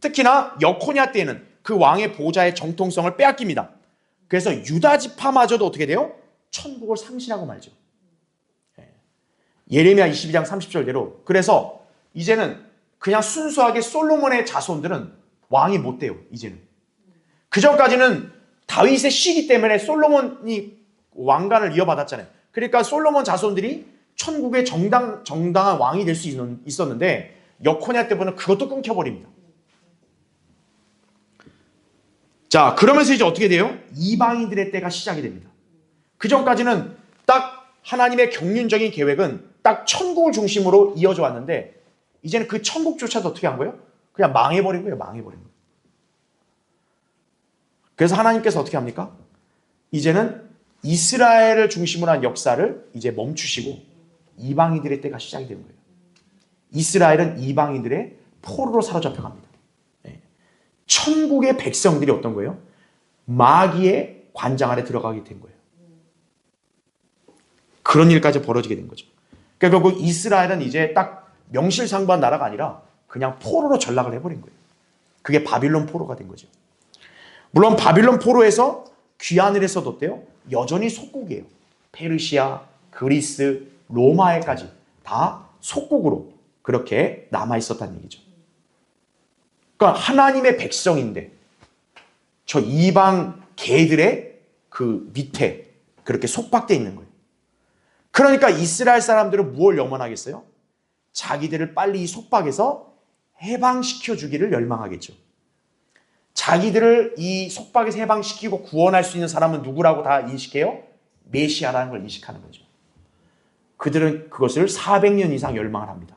특히나 여코냐 때에는 그 왕의 보좌의 정통성을 빼앗깁니다. 그래서 유다 지파마저도 어떻게 돼요? 천국을 상실하고 말죠. 예레미야 22장 30절대로 그래서 이제는 그냥 순수하게 솔로몬의 자손들은 왕이 못 돼요. 이제는. 그전까지는 다윗의 시기 때문에 솔로몬이 왕관을 이어받았잖아요. 그러니까 솔로몬 자손들이 천국의 정당한 왕이 될 수 있었는데 여코냐 때부터는 그것도 끊겨버립니다. 자, 그러면서 이제 어떻게 돼요? 이방인들의 때가 시작이 됩니다. 그전까지는 딱 하나님의 경륜적인 계획은 딱 천국을 중심으로 이어져 왔는데 이제는 그 천국조차도 어떻게 한 거예요? 그냥 망해버린 거예요. 망해버린 거예요. 그래서 하나님께서 어떻게 합니까? 이제는 이스라엘을 중심으로 한 역사를 이제 멈추시고 이방인들의 때가 시작이 되는 거예요. 이스라엘은 이방인들의 포로로 사로잡혀 갑니다. 천국의 백성들이 어떤 거예요? 마귀의 관장 아래 들어가게 된 거예요. 그런 일까지 벌어지게 된 거죠. 그러니까 결국 이스라엘은 이제 딱 명실상부한 나라가 아니라 그냥 포로로 전락을 해버린 거예요. 그게 바빌론 포로가 된 거죠. 물론 바빌론 포로에서 귀환을 했어도 어때요? 여전히 속국이에요. 페르시아, 그리스, 로마에까지 다 속국으로 그렇게 남아있었다는 얘기죠. 그러니까 하나님의 백성인데 저 이방 개들의 그 밑에 그렇게 속박되어 있는 거예요. 그러니까 이스라엘 사람들은 무엇을 염원하겠어요? 자기들을 빨리 이 속박에서 해방시켜 주기를 열망하겠죠. 자기들을 이 속박에서 해방시키고 구원할 수 있는 사람은 누구라고 다 인식해요? 메시아라는 걸 인식하는 거죠. 그들은 그것을 400년 이상 열망을 합니다.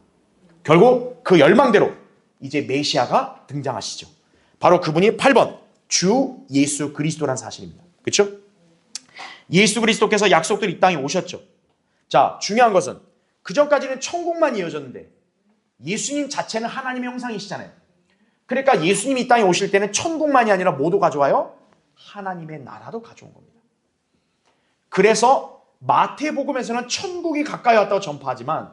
결국 그 열망대로 이제 메시아가 등장하시죠. 바로 그분이 8번 주 예수 그리스도라는 사실입니다. 그렇죠? 예수 그리스도께서 약속들 이 땅에 오셨죠. 자, 중요한 것은 그전까지는 천국만 이어졌는데 예수님 자체는 하나님의 형상이시잖아요. 그러니까 예수님이 이 땅에 오실 때는 천국만이 아니라 뭐도 가져와요? 하나님의 나라도 가져온 겁니다. 그래서 마태복음에서는 천국이 가까이 왔다고 전파하지만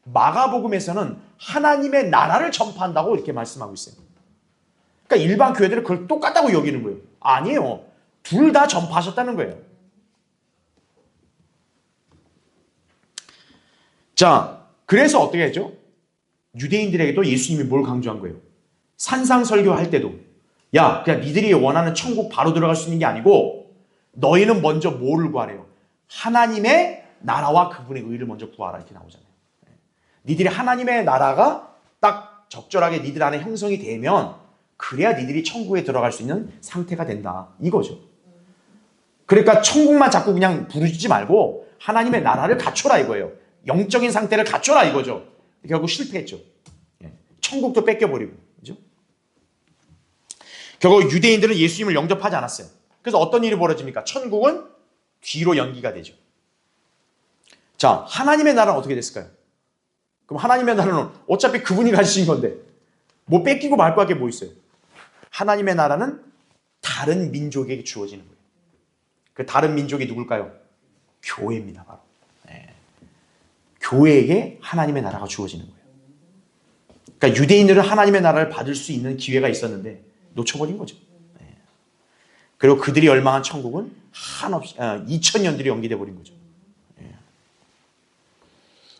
마가복음에서는 하나님의 나라를 전파한다고 이렇게 말씀하고 있어요. 그러니까 일반 교회들은 그걸 똑같다고 여기는 거예요. 아니에요. 둘 다 전파하셨다는 거예요. 자, 그래서 어떻게 했죠? 유대인들에게도 예수님이 뭘 강조한 거예요? 산상설교할 때도 야, 그냥 니들이 원하는 천국 바로 들어갈 수 있는 게 아니고 너희는 먼저 뭐를 구하래요? 하나님의 나라와 그분의 의를 먼저 구하라 이렇게 나오잖아요. 니들이 하나님의 나라가 딱 적절하게 니들 안에 형성이 되면 그래야 니들이 천국에 들어갈 수 있는 상태가 된다 이거죠. 그러니까 천국만 자꾸 그냥 부르지 말고 하나님의 나라를 갖춰라 이거예요. 영적인 상태를 갖춰라 이거죠. 결국 실패했죠. 천국도 뺏겨버리고. 그죠? 결국 유대인들은 예수님을 영접하지 않았어요. 그래서 어떤 일이 벌어집니까? 천국은 뒤로 연기가 되죠. 자, 하나님의 나라는 어떻게 됐을까요? 그럼 하나님의 나라는 어차피 그분이 가지신 건데 뭐 뺏기고 말 거 할 게 뭐 있어요? 하나님의 나라는 다른 민족에게 주어지는 거예요. 그 다른 민족이 누굴까요? 교회입니다. 바로. 교회에게 하나님의 나라가 주어지는 거예요. 그러니까 유대인들은 하나님의 나라를 받을 수 있는 기회가 있었는데 놓쳐버린 거죠. 그리고 그들이 열망한 천국은 한없이 2000년들이 연기돼 버린 거죠.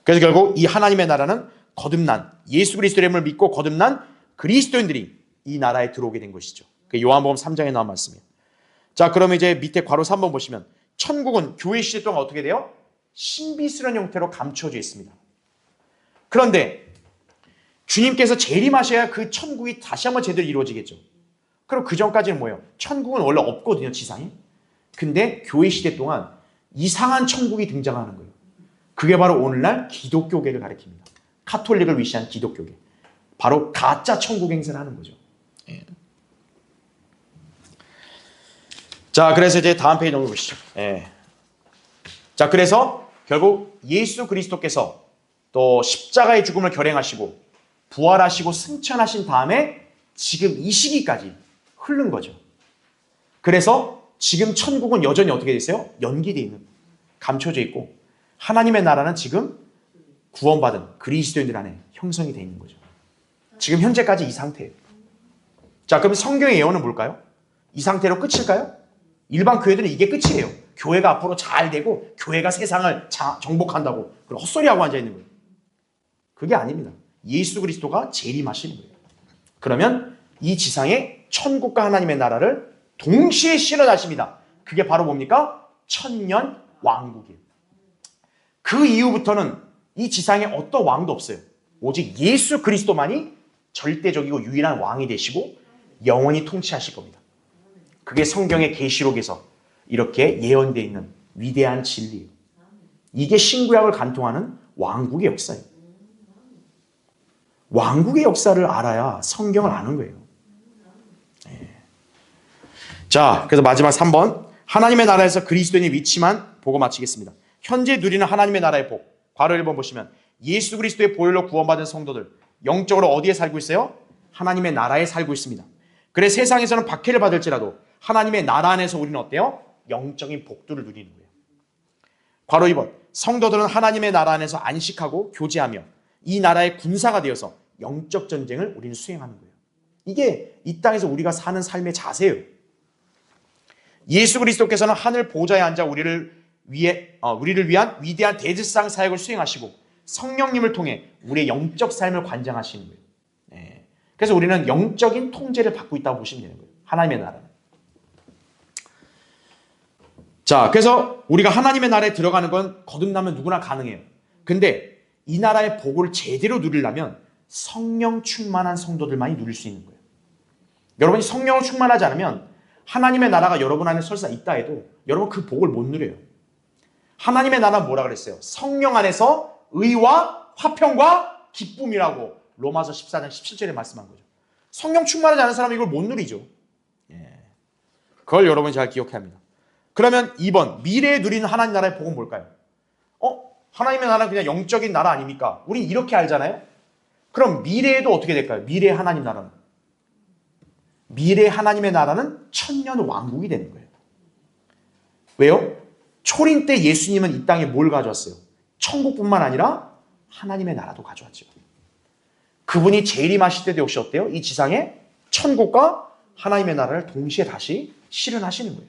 그래서 결국 이 하나님의 나라는 거듭난 예수 그리스도의 이름을 믿고 거듭난 그리스도인들이 이 나라에 들어오게 된 것이죠. 그 요한복음 3장에 나온 말씀이에요. 자, 그러면 이제 밑에 괄호 3번 보시면 천국은 교회 시대 동안 어떻게 돼요? 신비스러운 형태로 감춰져 있습니다. 그런데 주님께서 재림하셔야 그 천국이 다시 한번 제대로 이루어지겠죠. 그럼 그 전까지는 뭐예요? 천국은 원래 없거든요, 지상에. 근데 교회 시대 동안 이상한 천국이 등장하는 거예요. 그게 바로 오늘날 기독교계를 가리킵니다. 카톨릭을 위시한 기독교계. 바로 가짜 천국 행세를 하는 거죠. 예. 자, 그래서 이제 다음 페이지 넘겨보시죠. 예. 자, 그래서 결국 예수 그리스도께서 또 십자가의 죽음을 결행하시고 부활하시고 승천하신 다음에 지금 이 시기까지 흐른 거죠. 그래서 지금 천국은 여전히 어떻게 됐어요? 연기되어 있는, 감춰져 있고 하나님의 나라는 지금 구원받은 그리스도인들 안에 형성이 되어 있는 거죠. 지금 현재까지 이 상태예요. 자, 그럼 성경의 예언은 뭘까요? 이 상태로 끝일까요? 일반 교회들은 이게 끝이에요. 교회가 앞으로 잘 되고 교회가 세상을 정복한다고 그런 헛소리하고 앉아있는 거예요. 그게 아닙니다. 예수 그리스도가 재림하시는 거예요. 그러면 이 지상에 천국과 하나님의 나라를 동시에 실현하십니다. 그게 바로 뭡니까? 천년 왕국이에요. 그 이후부터는 이 지상에 어떤 왕도 없어요. 오직 예수 그리스도만이 절대적이고 유일한 왕이 되시고 영원히 통치하실 겁니다. 그게 성경의 계시록에서 이렇게 예언되어 있는 위대한 진리예요. 이게 신구약을 간통하는 왕국의 역사예요. 왕국의 역사를 알아야 성경을 아는 거예요. 자, 그래서 마지막 3번. 하나님의 나라에서 그리스도인의 위치만 보고 마치겠습니다. 현재 누리는 하나님의 나라의 복. 괄호 1번 보시면 예수 그리스도의 보혈로 구원받은 성도들 영적으로 어디에 살고 있어요? 하나님의 나라에 살고 있습니다. 그래 세상에서는 박해를 받을지라도 하나님의 나라 안에서 우리는 어때요? 영적인 복들을 누리는 거예요. 괄호 2번. 성도들은 하나님의 나라 안에서 안식하고 교제하며 이 나라의 군사가 되어서 영적 전쟁을 우리는 수행하는 거예요. 이게 이 땅에서 우리가 사는 삶의 자세예요. 예수 그리스도께서는 하늘 보좌에 앉아 우리를 위한 위대한 대제사장 사역을 수행하시고 성령님을 통해 우리의 영적 삶을 관장하시는 거예요. 네. 그래서 우리는 영적인 통제를 받고 있다고 보시면 되는 거예요. 하나님의 나라는. 자, 그래서 우리가 하나님의 나라에 들어가는 건 거듭나면 누구나 가능해요. 근데 이 나라의 복을 제대로 누리려면 성령 충만한 성도들만이 누릴 수 있는 거예요. 여러분이 성령을 충만하지 않으면 하나님의 나라가 여러분 안에 설사 있다 해도 여러분 그 복을 못 누려요. 하나님의 나라는 뭐라 그랬어요? 성령 안에서 의와 화평과 기쁨이라고 로마서 14장 17절에 말씀한 거죠. 성령 충만하지 않은 사람은 이걸 못 누리죠. 그걸 여러분이 잘 기억해야 합니다. 그러면 2번 미래에 누리는 하나님 나라의 복은 뭘까요? 하나님의 나라는 그냥 영적인 나라 아닙니까? 우린 이렇게 알잖아요. 그럼 미래에도 어떻게 될까요? 미래 하나님 나라는. 미래 하나님의 나라는 천년 왕국이 되는 거예요. 왜요? 초림 때 예수님은 이 땅에 뭘 가져왔어요? 천국뿐만 아니라 하나님의 나라도 가져왔죠. 그분이 재림하실 때도 역시 어때요? 이 지상에 천국과 하나님의 나라를 동시에 다시 실현하시는 거예요.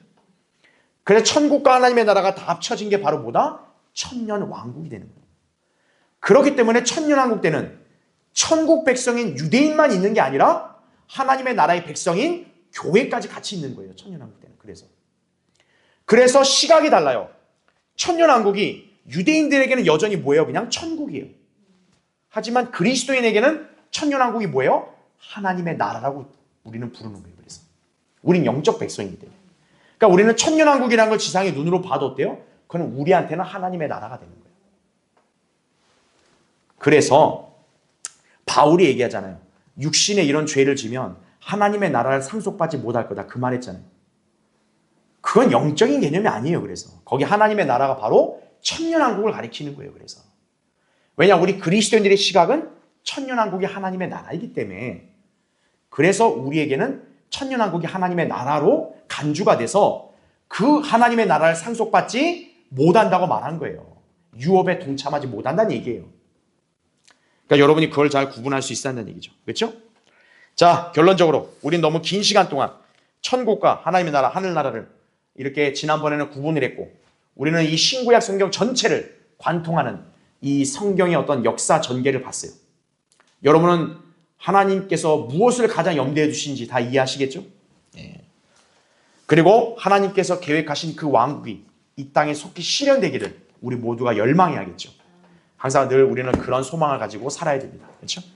그래서 천국과 하나님의 나라가 다 합쳐진 게 바로 뭐다? 천년 왕국이 되는 거예요. 그렇기 때문에 천년 왕국 때는 천국 백성인 유대인만 있는 게 아니라 하나님의 나라의 백성인 교회까지 같이 있는 거예요. 천년 왕국 때는. 그래서 시각이 달라요. 천년 왕국이 유대인들에게는 여전히 뭐예요? 그냥 천국이에요. 하지만 그리스도인에게는 천년 왕국이 뭐예요? 하나님의 나라라고 우리는 부르는 거예요. 그래서 우린 영적 백성이기 때문에. 그러니까 우리는 천년 왕국이라는 걸 지상의 눈으로 봐도 어때요? 그건 우리한테는 하나님의 나라가 되는 거예요. 그래서 바울이 얘기하잖아요. 육신에 이런 죄를 지면 하나님의 나라를 상속받지 못할 거다. 그 말했잖아요. 그건 영적인 개념이 아니에요. 그래서 거기 하나님의 나라가 바로 천년왕국을 가리키는 거예요. 그래서 왜냐 우리 그리스도인들의 시각은 천년왕국이 하나님의 나라이기 때문에 그래서 우리에게는 천년왕국이 하나님의 나라로 간주가 돼서 그 하나님의 나라를 상속받지 못한다고 말한 거예요. 유업에 동참하지 못한다는 얘기예요. 그러니까 여러분이 그걸 잘 구분할 수 있다는 얘기죠. 그렇죠? 자, 결론적으로 우린 너무 긴 시간 동안 천국과 하나님의 나라, 하늘나라를 이렇게 지난번에는 구분을 했고 우리는 이 신구약 성경 전체를 관통하는 이 성경의 어떤 역사 전개를 봤어요. 여러분은 하나님께서 무엇을 가장 염두에 두신지 다 이해하시겠죠? 예. 그리고 하나님께서 계획하신 그 왕국이 이 땅에 속히 실현되기를 우리 모두가 열망해야겠죠. 항상 늘 우리는 그런 소망을 가지고 살아야 됩니다. 그렇죠?